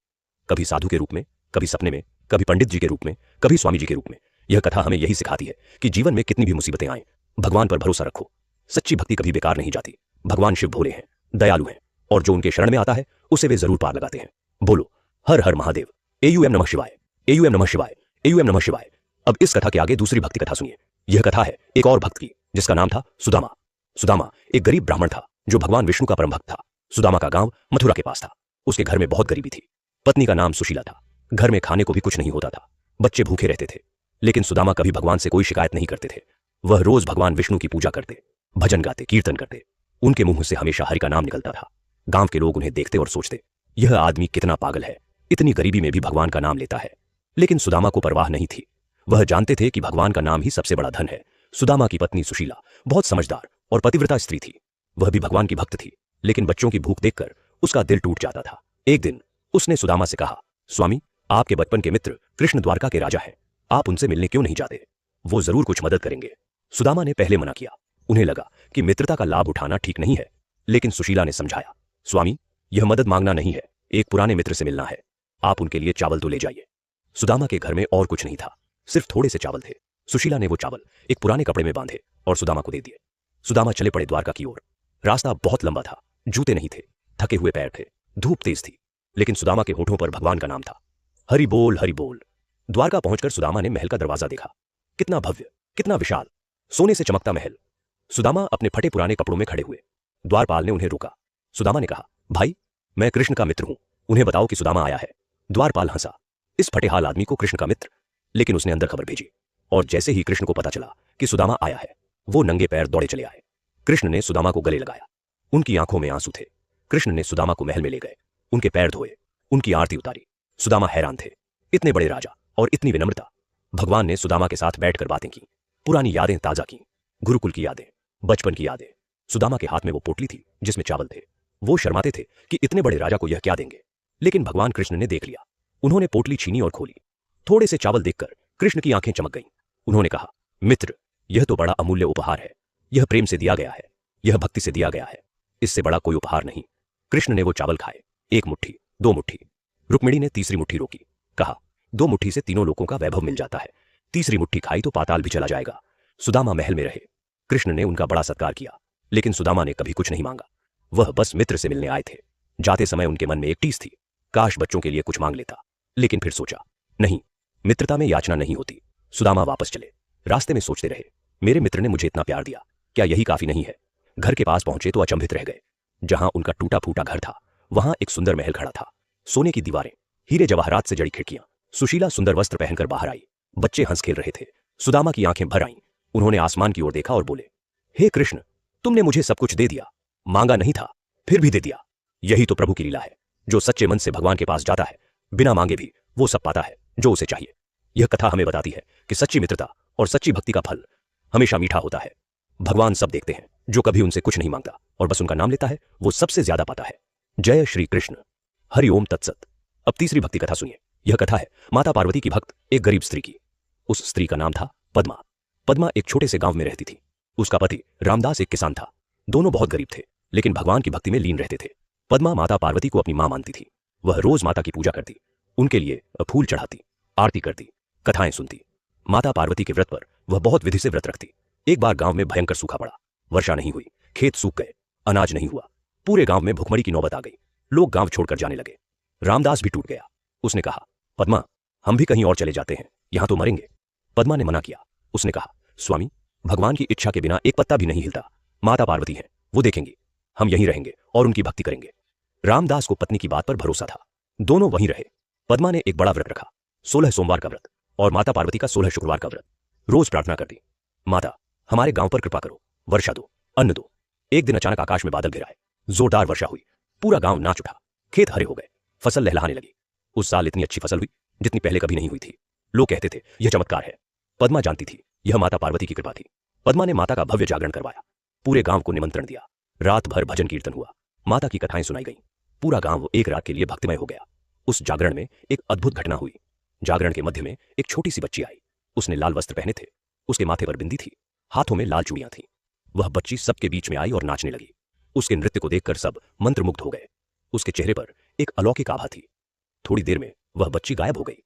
Speaker 1: कभी साधु के रूप में, कभी सपने में, कभी पंडित जी के रूप में, कभी स्वामी जी के रूप में। यह कथा हमें यही सिखाती है कि जीवन में कितनी भी मुसीबतें आएं, भगवान पर भरोसा रखो। सच्ची भक्ति कभी बेकार नहीं जाती। भगवान शिव भोले हैं, दयालु हैं, और जो उनके शरण में आता है उसे वे जरूर पार लगाते हैं। बोलो हर हर महादेव। एयूएम नमः शिवाय, एयूएम नमः शिवाय, एयूएम नमः शिवाय। अब इस कथा के आगे दूसरी भक्ति कथा सुनिए। यह कथा है एक और भक्त की, जिसका नाम था सुदामा। सुदामा एक गरीब ब्राह्मण था जो भगवान विष्णु का परम भक्त था। सुदामा का गांव मथुरा के पास था। उसके घर में बहुत गरीबी थी। पत्नी का नाम सुशीला था। घर में खाने को भी कुछ नहीं होता था। बच्चे भूखे रहते थे। लेकिन सुदामा कभी भगवान से कोई शिकायत नहीं करते थे। वह रोज भगवान विष्णु की पूजा करते, भजन गाते, कीर्तन करते। उनके मुंह से हमेशा हरि का नाम निकलता था। गांव के लोग उन्हें देखते और सोचते, यह आदमी कितना पागल है, इतनी गरीबी में भी भगवान का नाम लेता है। लेकिन सुदामा को परवाह नहीं थी। वह जानते थे कि भगवान का नाम ही सबसे बड़ा धन है। सुदामा की पत्नी सुशीला बहुत समझदार और पतिव्रता स्त्री थी। वह भी भगवान की भक्त थी, लेकिन बच्चों की भूख देखकर उसका दिल टूट जाता था। एक दिन उसने सुदामा से कहा, स्वामी, आपके बचपन के मित्र कृष्ण द्वारका के राजा हैं, आप उनसे मिलने क्यों नहीं जाते? वो जरूर कुछ मदद करेंगे। सुदामा ने पहले मना किया। उन्हें लगा कि मित्रता का लाभ उठाना ठीक नहीं है, लेकिन सुशीला ने समझाया, स्वामी, यह मदद मांगना नहीं है, एक पुराने मित्र से मिलना है। आप उनके लिए चावल तो ले जाइए। सुदामा के घर में और कुछ नहीं था, सिर्फ थोड़े से चावल थे। सुशीला ने वो चावल एक पुराने कपड़े में बांधे और सुदामा को दे दिए। सुदामा चले पड़े द्वारका की ओर। रास्ता बहुत लंबा था, जूते नहीं थे, थके हुए पैर थे, धूप तेज थी, लेकिन सुदामा के होठों पर भगवान का नाम था, हरि बोल हरि बोल। द्वारका पहुंचकर सुदामा ने महल का दरवाजा देखा। कितना भव्य, कितना विशाल, सोने से चमकता महल। सुदामा अपने फटे पुराने कपड़ों में खड़े हुए। द्वारपाल ने उन्हें रोका। सुदामा ने कहा, भाई, मैं कृष्ण का मित्र हूं, उन्हें बताओ कि सुदामा आया है। द्वारपाल हंसा। इस फटेहाल आदमी को कृष्ण का मित्र? लेकिन उसने अंदर खबर भेजी, और जैसे ही कृष्ण को पता चला कि सुदामा आया है, वो नंगे पैर दौड़े चले आए। कृष्ण ने सुदामा को गले लगाया। उनकी आंखों में आंसू थे। कृष्ण ने सुदामा को महल में ले गए, उनके पैर धोए, उनकी आरती उतारी। सुदामा हैरान थे, इतने बड़े राजा और इतनी विनम्रता। भगवान ने सुदामा के साथ बैठकर बातें की, पुरानी यादें ताजा की, गुरुकुल की यादें, बचपन की यादें। सुदामा के हाथ में वो पोटली थी जिसमें चावल थे। वो शर्माते थे कि इतने बड़े राजा को यह क्या देंगे, लेकिन भगवान कृष्ण ने देख लिया। उन्होंने पोटली छीनी और खोली। थोड़े से चावल देखकर कृष्ण की आंखें चमक गईं। उन्होंने कहा, मित्र, यह तो बड़ा अमूल्य उपहार है। यह प्रेम से दिया गया है, यह भक्ति से दिया गया है, इससे बड़ा कोई उपहार नहीं। कृष्ण ने वो चावल खाए, एक मुट्ठी, दो मुट्ठी। रुक्मिणी ने तीसरी मुट्ठी रोकी। कहा, 2 मुट्ठी से तीनों लोगों का वैभव मिल जाता है, तीसरी मुट्ठी खाई तो पाताल भी चला जाएगा। सुदामा महल में रहे। कृष्ण ने उनका बड़ा सत्कार किया, लेकिन सुदामा ने कभी कुछ नहीं मांगा। वह बस मित्र से मिलने आए थे। जाते समय उनके मन में एक टीस थी, काश बच्चों के लिए कुछ मांग लेता, लेकिन फिर सोचा, नहीं, मित्रता में याचना नहीं होती। सुदामा वापस चले। रास्ते में सोचते रहे, मेरे मित्र ने मुझे इतना प्यार दिया, क्या यही काफी नहीं है? घर के पास पहुंचे तो अचंभित रह गए। जहां उनका टूटा फूटा घर था, वहां एक सुंदर महल खड़ा था। सोने की दीवारें, हीरे जवाहरात से जड़ी खिड़कियां। सुशीला सुंदर वस्त्र पहनकर बाहर आई। बच्चे हंस खेल रहे थे। सुदामा की आंखें भर आईं। उन्होंने आसमान की ओर देखा और बोले, हे कृष्ण, तुमने मुझे सब कुछ दे दिया, मांगा नहीं था, फिर भी दे दिया। यही तो प्रभु की लीला है। जो सच्चे मन से भगवान के पास जाता है, बिना मांगे भी वो सब पाता है जो उसे चाहिए। यह कथा हमें बताती है कि सच्ची मित्रता और सच्ची भक्ति का फल हमेशा मीठा होता है। भगवान सब देखते हैं। जो कभी उनसे कुछ नहीं मांगता और बस उनका नाम लेता है, वो सबसे ज्यादा पाता है। जय श्री कृष्ण। हरि ओम तत्सत। अब तीसरी भक्ति कथा सुनिए। यह कथा है माता पार्वती की भक्त एक गरीब स्त्री की। उस स्त्री का नाम था पद्मा। पद्मा एक छोटे से गांव में रहती थी। उसका पति रामदास एक किसान था। दोनों बहुत गरीब थे, लेकिन भगवान की भक्ति में लीन रहते थे। पद्मा माता पार्वती को अपनी मां मानती थी। वह रोज माता की पूजा करती, उनके लिए फूल चढ़ाती, आरती करती, कथाएं सुनती। माता पार्वती के व्रत पर वह बहुत विधि से व्रत रखती। एक बार गांव में भयंकर सूखा पड़ा। वर्षा नहीं हुई, खेत सूख गए, अनाज नहीं हुआ। पूरे गांव में भुखमरी की नौबत आ गई। लोग गांव छोड़कर जाने लगे। रामदास भी टूट गया। उसने कहा, पद्मा, हम भी कहीं और चले जाते हैं, यहां तो मरेंगे। पद्मा ने मना किया। उसने कहा, स्वामी, भगवान की इच्छा के बिना एक पत्ता भी नहीं हिलता। माता पार्वती हैं, वो देखेंगी। हम यहीं रहेंगे और उनकी भक्ति करेंगे। रामदास को पत्नी की बात पर भरोसा था। दोनों वहीं रहे। पद्मा ने एक बड़ा व्रत रखा, 16 सोमवार का व्रत और माता पार्वती का 16 शुक्रवार का व्रत। रोज प्रार्थना करती, माता, हमारे गांव पर कृपा करो, वर्षा दो, अन्न दो। एक दिन अचानक आकाश में बादल गिराए, जोरदार वर्षा हुई। पूरा गांव नाच उठा, खेत हरे हो गए, फसल लहलहाने लगी। उस साल इतनी अच्छी फसल हुई जितनी पहले कभी नहीं हुई थी। लोग कहते थे, यह चमत्कार है। पद्मा जानती थी, यह माता पार्वती की कृपा थी। पद्मा ने माता का भव्य जागरण करवाया। पूरे गांव को निमंत्रण दिया। रात भर भजन कीर्तन हुआ, माता की कथाएं सुनाई गईं। पूरा गांव एक रात के लिए भक्तिमय हो गया। उस जागरण में एक अद्भुत घटना हुई। जागरण के मध्य में एक छोटी सी बच्ची आई। उसने लाल वस्त्र पहने थे, उसके माथे पर बिंदी थी, हाथों में लाल चूड़ियां थीं। वह बच्ची सबके बीच में आई और नाचने लगी। उसके नृत्य को देखकर सब मंत्रमुग्ध हो गए। उसके चेहरे पर एक अलौकिक आभा थी। थोड़ी देर में वह बच्ची गायब हो गई।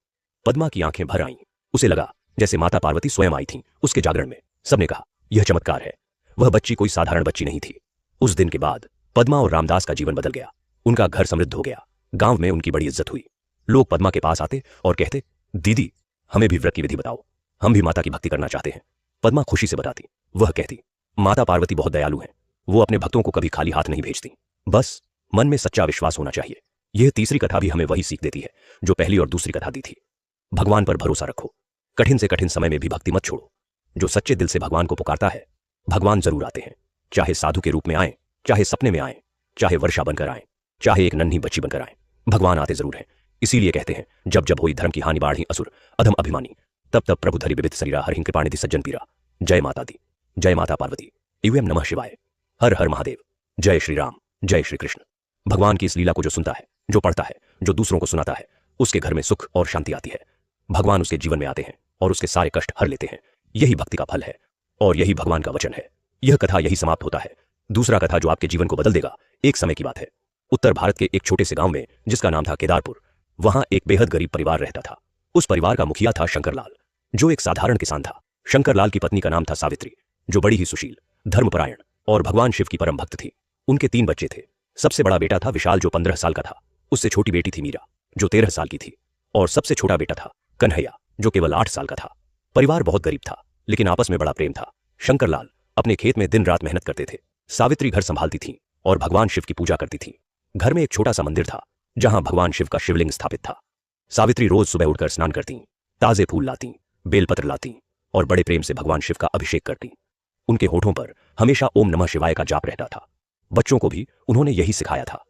Speaker 1: पद्मा की आंखें भर आईं। उसे लगा जैसे माता पार्वती स्वयं आई थीं उसके जागरण में। सबने कहा, यह चमत्कार है। वह बच्ची कोई साधारण बच्ची नहीं थी। उस दिन के बाद पद्मा और रामदास का जीवन बदल गया। उनका घर समृद्ध हो गया। गांव में उनकी बड़ी इज्जत हुई। लोग पद्मा के पास आते और कहते, दीदी, हमें भी व्रत की विधि बताओ, हम भी माता की भक्ति करना चाहते हैं। पद्मा खुशी से बताती। वह कहती, माता पार्वती बहुत दयालु हैं, वो अपने भक्तों को कभी खाली हाथ नहीं भेजती। बस मन में सच्चा विश्वास होना चाहिए। यह तीसरी कथा भी हमें वही सीख देती है जो पहली और दूसरी कथा दी थी। भगवान पर भरोसा रखो। कठिन से कठिन समय में भी भक्ति मत छोड़ो। जो सच्चे दिल से भगवान को पुकारता है, भगवान जरूर आते हैं। चाहे साधु के रूप में आए, चाहे सपने में आए, चाहे वर्षा बनकर आए, चाहे एक नन्ही बच्ची बनकर आए, भगवान आते जरूर हैं। इसीलिए कहते हैं, जब जब होई धर्म की हानि बाढ़ी असुर अधम अभिमानी, तब तब प्रभु धरि विविध शरीरा हरिं कृपानिधि सज्जन पीरा। जय माता दी, जय माता पार्वती। एवं नमः शिवाय। हर हर महादेव। जय श्री राम, जय श्री कृष्ण। भगवान की इस लीला को जो सुनता है, जो पढ़ता है, जो दूसरों को सुनाता है, उसके घर में सुख और शांति आती है। भगवान उसके जीवन में आते हैं और उसके सारे कष्ट हर लेते हैं। यही भक्ति का फल है और यही भगवान का वचन है। यह कथा यही समाप्त होता है। दूसरा कथा जो आपके जीवन को बदल देगा, एक समय की बात है। उत्तर भारत के एक छोटे से गांव में, जिसका नाम था केदारपुर, वहां एक बेहद गरीब परिवार रहता था। उस परिवार का मुखिया था शंकरलाल, जो एक साधारण किसान था। शंकरलाल की पत्नी का नाम था सावित्री, जो बड़ी ही सुशील, धर्मपरायण और भगवान शिव की परम भक्त थी। उनके 3 बच्चे थे। सबसे बड़ा बेटा था विशाल, जो 15 साल का था। उससे छोटी बेटी थी मीरा, जो 13 साल की थी। और सबसे छोटा बेटा था कन्हैया, जो केवल 8 साल का था। परिवार बहुत गरीब था, लेकिन आपस में बड़ा प्रेम था। शंकरलाल अपने खेत में दिन रात मेहनत करते थे। सावित्री घर संभालती थी और भगवान शिव की पूजा करती थी। घर में एक छोटा सा मंदिर था, जहां भगवान शिव का शिवलिंग स्थापित था। सावित्री रोज सुबह उठकर स्नान करती, ताजे फूल लाती, बेलपत्र लाती और बड़े प्रेम से भगवान शिव का अभिषेक करती। उनके होठों पर हमेशा ओम नमः शिवाय का जाप रहता था। बच्चों को भी उन्होंने यही सिखाया था।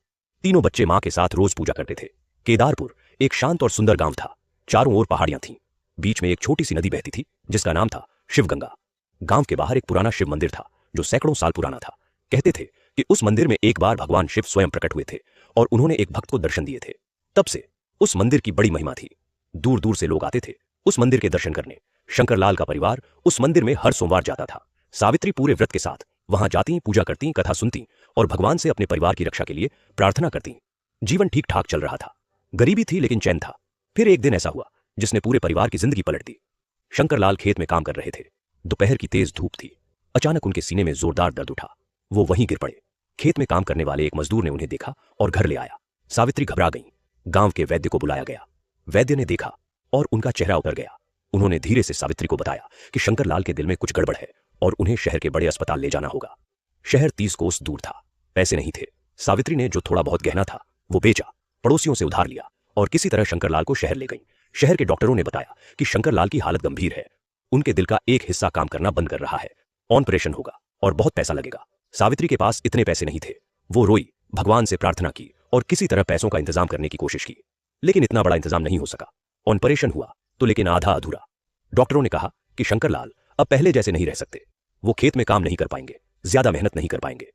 Speaker 1: तीनों बच्चे मां के साथ रोज पूजा करते थे। केदारपुर एक शांत और सुंदर गांव था। चारों ओर पहाड़ियां थीं। बीच में एक छोटी सी नदी बहती थी, जिसका नाम था शिवगंगा। गांव के बाहर एक पुराना शिव मंदिर था, जो सैकड़ों साल पुराना था। कहते थे कि उस मंदिर में एक बार भगवान शिव स्वयं प्रकट हुए थे और उन्होंने एक भक्त को दर्शन दिए थे। तब से उस मंदिर की बड़ी महिमा थी। दूर दूर से लोग आते थे उस मंदिर के दर्शन करने। शंकरलाल का परिवार उस मंदिर में हर सोमवार जाता था। सावित्री पूरे व्रत के साथ वहां जाती, पूजा करती, कथा सुनती और भगवान से अपने परिवार की रक्षा के लिए प्रार्थना करती। जीवन ठीक ठाक चल रहा था। गरीबी थी लेकिन चैन था। फिर एक दिन ऐसा हुआ जिसने पूरे परिवार की जिंदगी पलट दी। शंकरलाल खेत में काम कर रहे थे। दोपहर की तेज धूप थी। अचानक उनके सीने में जोरदार दर्द उठा। वो वहीं गिर पड़े। खेत में काम करने वाले एक मजदूर ने उन्हें देखा और घर ले आया। सावित्री घबरा गईं। गांव के वैद्य को बुलाया गया। वैद्य ने देखा और उनका चेहरा उतर गया। उन्होंने धीरे से सावित्री को बताया कि शंकरलाल के दिल में कुछ गड़बड़ है और उन्हें शहर के बड़े अस्पताल ले जाना होगा। शहर 30 कोस दूर था। पैसे नहीं थे। सावित्री ने जो थोड़ा बहुत गहना था वो बेचा, पड़ोसियों से उधार लिया और किसी तरह शंकरलाल को शहर ले गई। शहर के डॉक्टरों ने बताया कि शंकरलाल की हालत गंभीर है। उनके दिल का एक हिस्सा काम करना बंद कर रहा है। ऑपरेशन होगा और बहुत पैसा लगेगा। सावित्री के पास इतने पैसे नहीं थे। वो रोई, भगवान से प्रार्थना की और किसी तरह पैसों का इंतजाम करने की कोशिश की, लेकिन इतना बड़ा इंतजाम नहीं हो सका। ऑपरेशन हुआ तो लेकिन आधा अधूरा। डॉक्टरों ने कहा कि शंकरलाल अब पहले जैसे नहीं रह सकते। वो खेत में काम नहीं कर पाएंगे, ज्यादा मेहनत नहीं कर पाएंगे।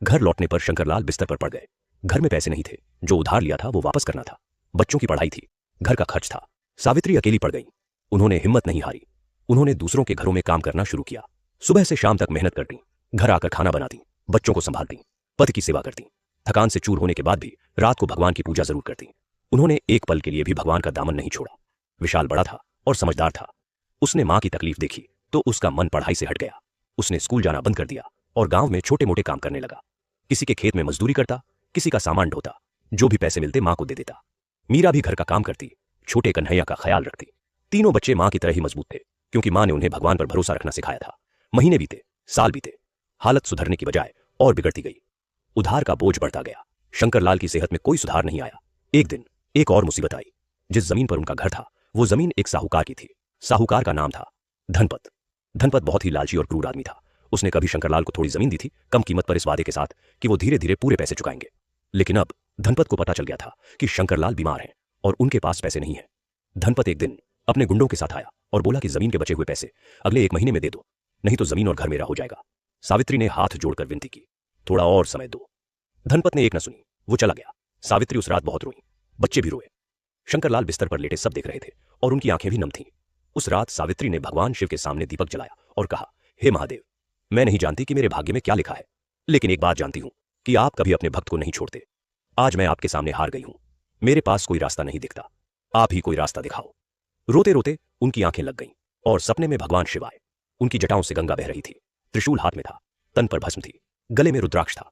Speaker 1: घर लौटने पर शंकरलाल बिस्तर पर पड़ गए। घर में पैसे नहीं थे। जो उधार लिया था वो वापस करना था। बच्चों की पढ़ाई थी, घर का खर्च था। सावित्री अकेली पड़ गई। उन्होंने हिम्मत नहीं हारी। उन्होंने दूसरों के घरों में काम करना शुरू किया। सुबह से शाम तक मेहनत करती, घर आकर खाना बनाती, बच्चों को संभालती, पति की सेवा करती। थकान से चूर होने के बाद भी रात को भगवान की पूजा जरूर करती। उन्होंने एक पल के लिए भी भगवान का दामन नहीं छोड़ा। विशाल बड़ा था और समझदार था। उसने मां की तकलीफ देखी तो उसका मन पढ़ाई से हट गया। उसने स्कूल जाना बंद कर दिया और गांव में छोटे मोटे काम करने लगा। किसी के खेत में मजदूरी करता, किसी का सामान ढोता। जो भी पैसे मिलते मां को दे देता। मीरा भी घर का काम करती, छोटे कन्हैया का ख्याल रखती। तीनों बच्चे मां की तरह ही मजबूत थे क्योंकि मां ने उन्हें भगवान पर भरोसा रखना सिखाया था। महीने बीते, साल बीते, हालत सुधरने की बजाय और बिगड़ती गई। उधार का बोझ बढ़ता गया। शंकरलाल की सेहत में कोई सुधार नहीं आया। एक दिन एक और मुसीबत आई। जिस जमीन पर उनका घर था वो जमीन एक साहूकार की थी। साहूकार का नाम था धनपत। धनपत बहुत ही लालची और क्रूर आदमी था। उसने कभी शंकरलाल को थोड़ी जमीन दी थी, कम कीमत पर, इस वादे के साथ कि वो धीरे धीरे पूरे पैसे चुकाएंगे। लेकिन अब धनपत को पता चल गया था कि शंकरलाल बीमार हैं और उनके पास पैसे नहीं है। धनपत एक दिन अपने गुंडों के साथ आया और बोला कि जमीन के बचे हुए पैसे अगले 1 महीने में दे दो, नहीं तो जमीन और घर मेरा हो जाएगा। सावित्री ने हाथ जोड़कर विनती की, थोड़ा और समय दो। धनपत ने एक न सुनी, वो चला गया। सावित्री उस रात बहुत रोई, बच्चे भी रोए। शंकरलाल बिस्तर पर लेटे सब देख रहे थे और उनकी आंखें भी नम थीं। उस रात सावित्री ने भगवान शिव के सामने दीपक जलाया और कहा, हे महादेव, मैं नहीं जानती कि मेरे भाग्य में क्या लिखा है, लेकिन एक बात जानती हूं कि आप कभी अपने भक्त को नहीं छोड़ते। आज मैं आपके सामने हार गई हूं। मेरे पास कोई रास्ता नहीं दिखता, आप ही कोई रास्ता दिखाओ। रोते रोते उनकी आंखें लग गईं और सपने में भगवान शिव आए। उनकी जटाओं से गंगा बह रही थी, त्रिशूल हाथ में था, तन पर भस्म थी, गले में रुद्राक्ष था।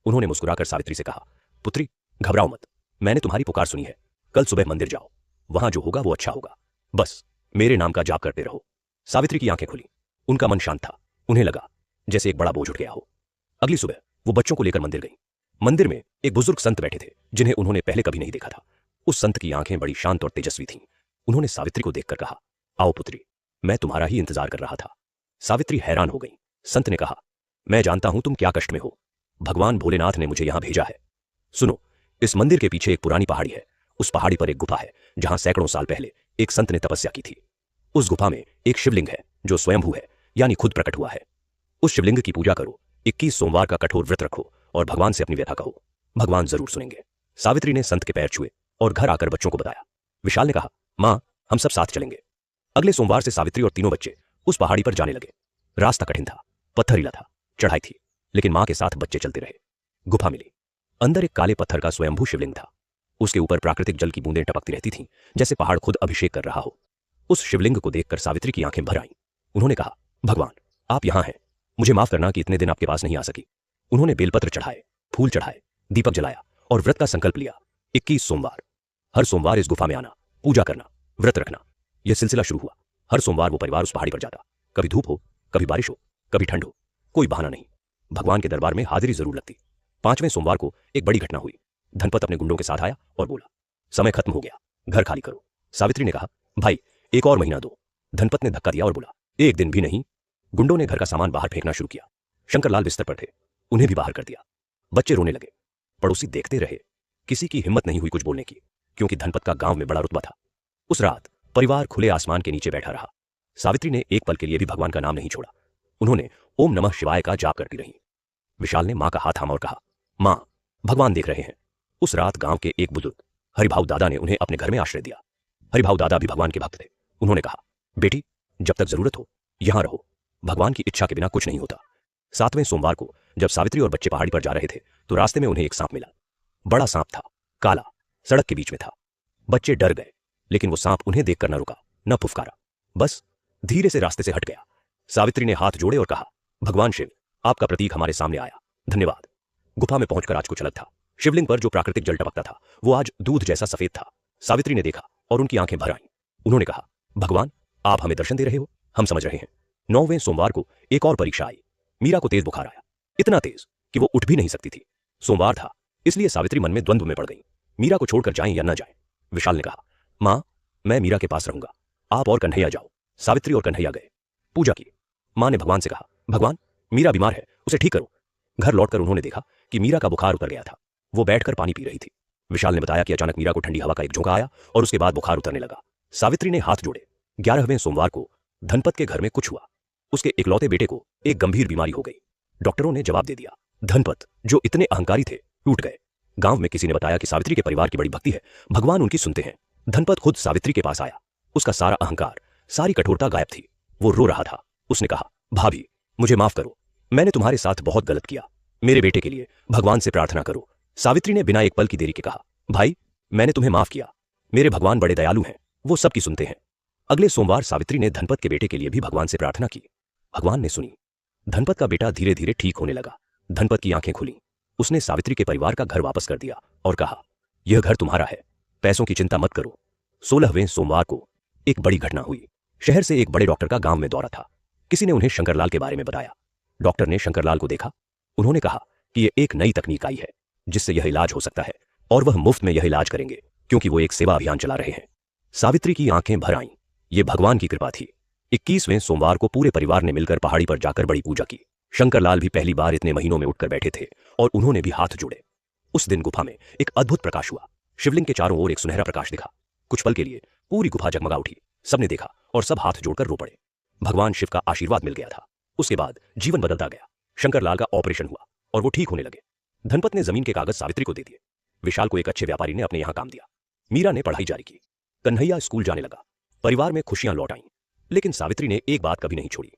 Speaker 1: उन्होंने मुस्कुराकर सावित्री से कहा, पुत्री घबराओ मत, मैंने तुम्हारी पुकार सुनी है। कल सुबह मंदिर जाओ, वहां जो होगा वो अच्छा होगा। बस मेरे नाम का जाप करते रहो। सावित्री की आंखें खुली। उनका मन शांत था। उन्हें लगा जैसे एक बड़ा बोझ उठ गया हो। अगली सुबह वो बच्चों को लेकर मंदिर गई। मंदिर में एक बुजुर्ग संत बैठे थे जिन्हें उन्होंने पहले कभी नहीं देखा था। उस संत की आंखें बड़ी शांत और तेजस्वी थीं। उन्होंने सावित्री को देखकर कहा, आओ पुत्री, मैं तुम्हारा ही इंतजार कर रहा था। सावित्री हैरान हो गई। संत ने कहा, मैं जानता हूं तुम क्या कष्ट में हो। भगवान भोलेनाथ ने मुझे यहां भेजा है। सुनो, इस मंदिर के पीछे एक पुरानी पहाड़ी है। उस पहाड़ी पर एक गुफा है जहां सैकड़ों साल पहले एक संत ने तपस्या की थी। उस गुफा में एक शिवलिंग है जो स्वयंभू है, यानी खुद प्रकट हुआ है। उस शिवलिंग की पूजा करो, 21 सोमवार का कठोर व्रत रखो और भगवान से अपनी व्यथा कहो, भगवान जरूर सुनेंगे। सावित्री ने संत के पैर छुए और घर आकर बच्चों को बताया। विशाल ने कहा, मां, हम सब साथ चलेंगे। अगले सोमवार से सावित्री और तीनों बच्चे उस पहाड़ी पर जाने लगे। रास्ता कठिन था, पत्थरीला था, चढ़ाई थी, लेकिन मां के साथ बच्चे चलते रहे। गुफा मिली। अंदर एक काले पत्थर का स्वयंभू शिवलिंग था। उसके ऊपर प्राकृतिक जल की बूंदें टपकती रहती थीं, जैसे पहाड़ खुद अभिषेक कर रहा हो। उस शिवलिंग को देखकर सावित्री की आंखें भर आईं। उन्होंने कहा, भगवान, आप यहां हैं, मुझे माफ करना कि इतने दिन आपके पास नहीं आ सकी। उन्होंने बेलपत्र चढ़ाए, फूल चढ़ाए, दीपक जलाया और व्रत का संकल्प लिया। 21 सोमवार, हर सोमवार इस गुफा में आना, पूजा करना, व्रत रखना। यह सिलसिला शुरू हुआ। हर सोमवार वो परिवार उस पहाड़ी पर जाता। कभी धूप हो, कभी बारिश हो, कभी ठंड हो, कोई बहाना नहीं, भगवान के दरबार में हाजिरी जरूर लगती। 5वें सोमवार को एक बड़ी घटना हुई। धनपत अपने गुंडों के साथ आया और बोला, समय खत्म हो गया, घर खाली करो। सावित्री ने कहा, भाई एक और महीना दो। धनपत ने धक्का दिया और बोला, एक दिन भी नहीं। गुंडों ने घर का सामान बाहर फेंकना शुरू किया। शंकरलाल बिस्तर पर थे, उन्हें भी बाहर कर दिया। बच्चे रोने लगे, पड़ोसी देखते रहे। किसी की हिम्मत नहीं हुई कुछ बोलने की, क्योंकि धनपत का गांव में बड़ा रुतबा था। उस रात परिवार खुले आसमान के नीचे बैठा रहा। सावित्री ने एक पल के लिए भी भगवान का नाम नहीं छोड़ा। उन्होंने ओम नमः शिवाय का जाप करती रही। विशाल ने मां का हाथ थामा और कहा, मां, भगवान देख रहे हैं। उस रात गांव के एक बुजुर्ग हरिभाऊ दादा ने उन्हें अपने घर में आश्रय दिया। हरिभाऊ दादा भी भगवान के भक्त थे। उन्होंने कहा, बेटी, जब तक जरूरत हो यहां रहो, भगवान की इच्छा के बिना कुछ नहीं होता। 7वें सोमवार को जब सावित्री और बच्चे पहाड़ी पर जा रहे थे तो रास्ते में उन्हें एक सांप मिला। बड़ा सांप था, काला, सड़क के बीच में था। बच्चे डर गए। लेकिन वो सांप उन्हें देखकर न रुका, न फुफकारा, बस धीरे से रास्ते से हट गया। सावित्री ने हाथ जोड़े और कहा, भगवान शिव, आपका प्रतीक हमारे सामने आया, धन्यवाद। गुफा में पहुंचकर आज कुछ अलग था। शिवलिंग पर जो प्राकृतिक जल टपकता था वो आज दूध जैसा सफेद था। सावित्री ने देखा और उनकी आंखें भर आईं। उन्होंने कहा, भगवान, आप हमें दर्शन दे रहे हो, हम समझ रहे हैं। 9वें सोमवार को एक और परीक्षा आई। मीरा को तेज बुखार आया, इतना तेज कि वो उठ भी नहीं सकती थी। सोमवार था, इसलिए सावित्री मन में द्वंद्व में पड़ गई, मीरा को छोड़कर जाएं या न जाएं। विशाल ने कहा, मां, मैं मीरा के पास रहूंगा, आप और कन्हैया जाओ। सावित्री और कन्हैया गए, पूजा की। मां ने भगवान से कहा, भगवान, मीरा बीमार है, उसे ठीक करो। घर लौटकर उन्होंने देखा कि मीरा का बुखार उतर गया था। वो बैठकर पानी पी रही थी। विशाल ने बताया कि अचानक मीरा को ठंडी हवा का एक झोंका आया और उसके बाद बुखार उतरने लगा। सावित्री ने हाथ जोड़े। 11वें सोमवार को धनपत के घर में कुछ हुआ। उसके इकलौते बेटे को एक गंभीर बीमारी हो गई। डॉक्टरों ने जवाब दे दिया। धनपत, जो इतने अहंकारी थे, टूट गए। गांव में किसी ने बताया कि सावित्री के परिवार की बड़ी भक्ति है, भगवान उनकी सुनते हैं। धनपत खुद सावित्री के पास आया। उसका सारा अहंकार, सारी कठोरता गायब थी। वो रो रहा था। उसने कहा, भाभी, मुझे माफ करो, मैंने तुम्हारे साथ बहुत गलत किया। मेरे बेटे के लिए भगवान से प्रार्थना करो। सावित्री ने बिना एक पल की देरी के कहा, भाई, मैंने तुम्हें माफ किया। मेरे भगवान बड़े दयालु हैं, वो सबकी सुनते हैं। अगले सोमवार सावित्री ने धनपत के बेटे के लिए भी भगवान से प्रार्थना की। भगवान ने सुनी। धनपत का बेटा धीरे धीरे ठीक होने लगा। धनपत की आंखें खुली। उसने सावित्री के परिवार का घर वापस कर दिया और कहा, यह घर तुम्हारा है, पैसों की चिंता मत करो। 16वें सोमवार को एक बड़ी घटना हुई। शहर से एक बड़े डॉक्टर का गांव में दौरा था। किसी ने उन्हें शंकरलाल के बारे में बताया। डॉक्टर ने शंकरलाल को देखा। उन्होंने कहा कि यह एक नई तकनीक आई है जिससे यह इलाज हो सकता है और वह मुफ्त में यह इलाज करेंगे क्योंकि वो एक सेवा अभियान चला रहे हैं। सावित्री की आंखें भर आईं। ये भगवान की कृपा थी। 21वें सोमवार को पूरे परिवार ने मिलकर पहाड़ी पर जाकर बड़ी पूजा की। शंकरलाल भी पहली बार इतने महीनों में उठकर बैठे थे और उन्होंने भी हाथ जोड़े। उस दिन गुफा में एक अद्भुत प्रकाश हुआ। शिवलिंग के चारों ओर एक सुनहरा प्रकाश दिखा। कुछ पल के लिए पूरी गुफा जगमगा उठी। सबने देखा और सब हाथ जोड़कर रो पड़े। भगवान शिव का आशीर्वाद मिल गया था। उसके बाद जीवन बदलता गया। शंकरलाल का ऑपरेशन हुआ और वो ठीक होने लगे। धनपत ने जमीन के कागज सावित्री को दे दिए। विशाल को एक अच्छे व्यापारी ने अपने यहां काम दिया। मीरा ने पढ़ाई जारी की। कन्हैया स्कूल जाने लगा। परिवार में खुशियां लौट आईं। लेकिन सावित्री ने एक बात कभी नहीं छोड़ी।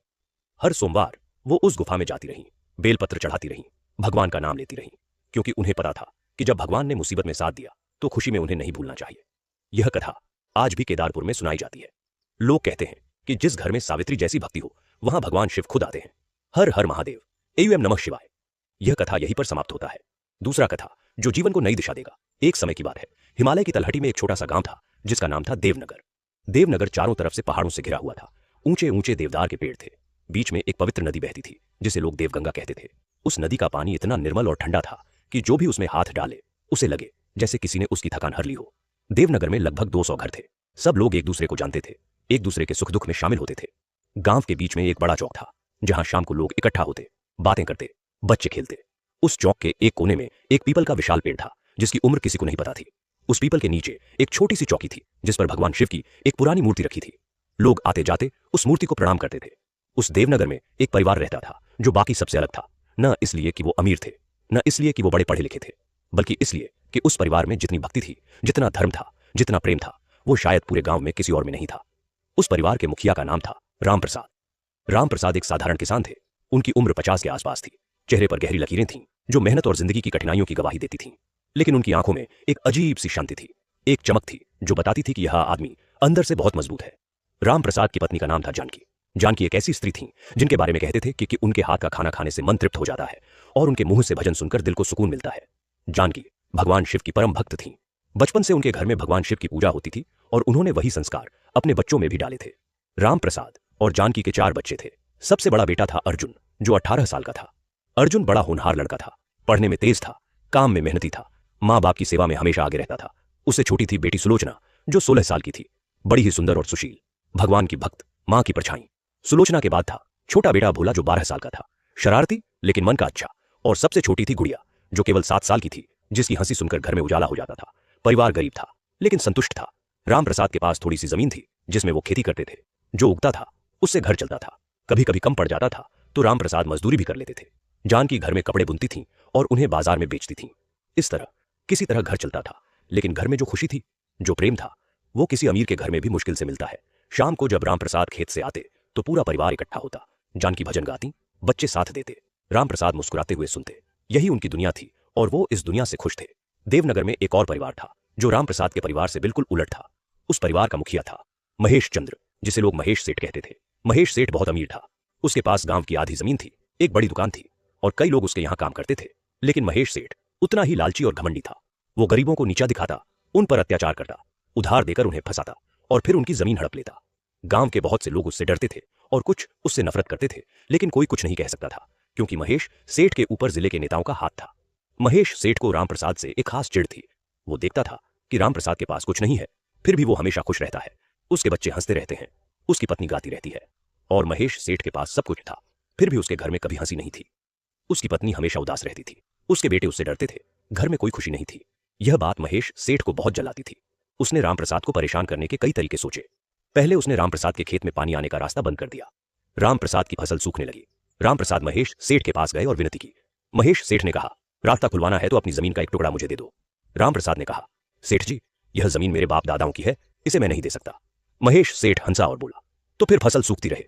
Speaker 1: हर सोमवार वो उस गुफा में जाती रहीं, बेलपत्र चढ़ाती रहीं, भगवान का नाम लेती रहीं, क्योंकि उन्हें पता था कि जब भगवान ने मुसीबत में साथ दिया तो खुशी में उन्हें नहीं भूलना चाहिए। यह कथा आज भी केदारपुर में सुनाई जाती है। लोग कहते हैं कि जिस घर में सावित्री जैसी भक्ति हो वहां भगवान शिव खुद आते हैं। हर हर महादेव, एयूएम नमः शिवाय। यह कथा यहीं पर समाप्त होता है। दूसरा कथा जो जीवन को नई दिशा देगा। एक समय की बात है, हिमालय की तलहटी में एक छोटा सा गांव था जिसका नाम था देवनगर। देवनगर चारों तरफ से पहाड़ों से घिरा हुआ था। ऊंचे ऊंचे देवदार के पेड़ थे। बीच में एक पवित्र नदी बहती थी जिसे लोग देवगंगा कहते थे। उस नदी का पानी इतना निर्मल और ठंडा था कि जो भी उसमें हाथ डाले उसे लगे जैसे किसी ने उसकी थकान हर ली हो। देवनगर में लगभग 200 घर थे। सब लोग एक दूसरे को जानते थे, एक दूसरे के सुख दुख में शामिल होते थे। गांव के बीच में एक बड़ा चौक था जहां शाम को लोग इकट्ठा होते, बातें करते, बच्चे खेलते। उस चौक के एक कोने में एक पीपल का विशाल पेड़ था जिसकी उम्र किसी को नहीं पता थी। उस पीपल के नीचे एक छोटी सी चौकी थी जिस पर भगवान शिव की एक पुरानी मूर्ति रखी थी। लोग आते जाते उस मूर्ति को प्रणाम करते थे। उस देवनगर में एक परिवार रहता था जो बाकी सबसे अलग था, न इसलिए कि वो अमीर थे, न इसलिए कि वो बड़े पढ़े लिखे थे, बल्कि इसलिए कि उस परिवार में जितनी भक्ति थी, जितना धर्म था, जितना प्रेम था, वो शायद पूरे गांव में किसी और में नहीं था। उस परिवार के मुखिया का नाम था राम प्रसाद। राम प्रसाद एक साधारण किसान थे। उनकी उम्र 50 के आसपास थी। चेहरे पर गहरी लकीरें थीं जो मेहनत और जिंदगी की कठिनाइयों की गवाही देती थीं। लेकिन उनकी आंखों में एक अजीब सी शांति थी, एक चमक थी जो बताती थी कि यह आदमी अंदर से बहुत मजबूत है। राम प्रसाद की पत्नी का नाम था जानकी। जानकी एक ऐसी स्त्री थी जिनके बारे में कहते थे कि उनके हाथ का खाना खाने से मन तृप्त हो जाता है और उनके मुंह से भजन सुनकर दिल को सुकून मिलता है। जानकी भगवान शिव की परम भक्त थीं। बचपन से उनके घर में भगवान शिव की पूजा होती थी और उन्होंने वही संस्कार अपने बच्चों में भी डाले थे। राम प्रसाद और जानकी के 4 बच्चे थे। सबसे बड़ा बेटा था अर्जुन, जो 18 साल का था। अर्जुन बड़ा होनहार लड़का था, पढ़ने में तेज था, काम में मेहनती था, माँ बाप की सेवा में हमेशा आगे रहता था। उससे छोटी थी बेटी सुलोचना, जो 16 साल की थी, बड़ी ही सुंदर और सुशील, भगवान की भक्त, माँ की परछाई। सुलोचना के बाद था छोटा बेटा भोला, जो 12 साल का था, शरारती लेकिन मन का अच्छा। और सबसे छोटी थी गुड़िया, जो केवल 7 साल की थी, जिसकी हंसी सुनकर घर में उजाला हो जाता था। परिवार गरीब था लेकिन संतुष्ट था। राम प्रसाद के पास थोड़ी सी जमीन थी जिसमें वो खेती करते थे। जो उगता था उससे घर चलता था। कभी कभी कम पड़ जाता था तो राम प्रसाद मजदूरी भी कर लेते थे। जानकी घर में कपड़े बुनती थीं और उन्हें बाजार में बेचती थीं। इस तरह किसी तरह घर चलता था। लेकिन घर में जो खुशी थी, जो प्रेम था, वो किसी अमीर के घर में भी मुश्किल से मिलता है। शाम को जब राम प्रसाद खेत से आते तो पूरा परिवार इकट्ठा होता। जानकी भजन गाती, बच्चे साथ देते, राम प्रसाद मुस्कुराते हुए सुनते। यही उनकी दुनिया थी और वो इस दुनिया से खुश थे। देवनगर में एक और परिवार था जो राम प्रसाद के परिवार से बिल्कुल उलट था। उस परिवार का मुखिया था महेश चंद्र, जिसे लोग महेश सेठ कहते थे। महेश सेठ बहुत अमीर था। उसके पास गांव की आधी जमीन थी, एक बड़ी दुकान थी और कई लोग उसके यहां काम करते थे। लेकिन महेश सेठ उतना ही लालची और घमंडी था। वो गरीबों को नीचा दिखाता, उन पर अत्याचार करता, उधार देकर उन्हें फंसाता और फिर उनकी जमीन हड़प लेता। गांव के बहुत से लोग उससे डरते थे और कुछ उससे नफरत करते थे, लेकिन कोई कुछ नहीं कह सकता था क्योंकि महेश सेठ के ऊपर जिले के नेताओं का हाथ था। महेश सेठ को रामप्रसाद से एक खास चिढ़ थी। वो देखता था कि रामप्रसाद के पास कुछ नहीं है, फिर भी वो हमेशा खुश रहता है। उसके बच्चे हंसते रहते हैं, उसकी पत्नी गाती रहती है। और महेश सेठ के पास सब कुछ था, फिर भी उसके घर में कभी हंसी नहीं थी। उसकी पत्नी हमेशा उदास रहती थी, उसके बेटे उससे डरते थे, घर में कोई खुशी नहीं थी। यह बात महेश सेठ को बहुत जलाती थी। उसने रामप्रसाद को परेशान करने के कई तरीके सोचे। पहले उसने रामप्रसाद के खेत में पानी आने का रास्ता बंद कर दिया। रामप्रसाद की फसल सूखने लगी। रामप्रसाद महेश सेठ के पास गए और विनती की। महेश सेठ ने कहा, रास्ता खुलवाना है तो अपनी जमीन का एक टुकड़ा मुझे दे दो। रामप्रसाद ने कहा, सेठ जी, यह जमीन मेरे बाप दादाओं की है, इसे मैं नहीं दे सकता। महेश सेठ हंसा और बोला, तो फिर फसल सूखती रहे।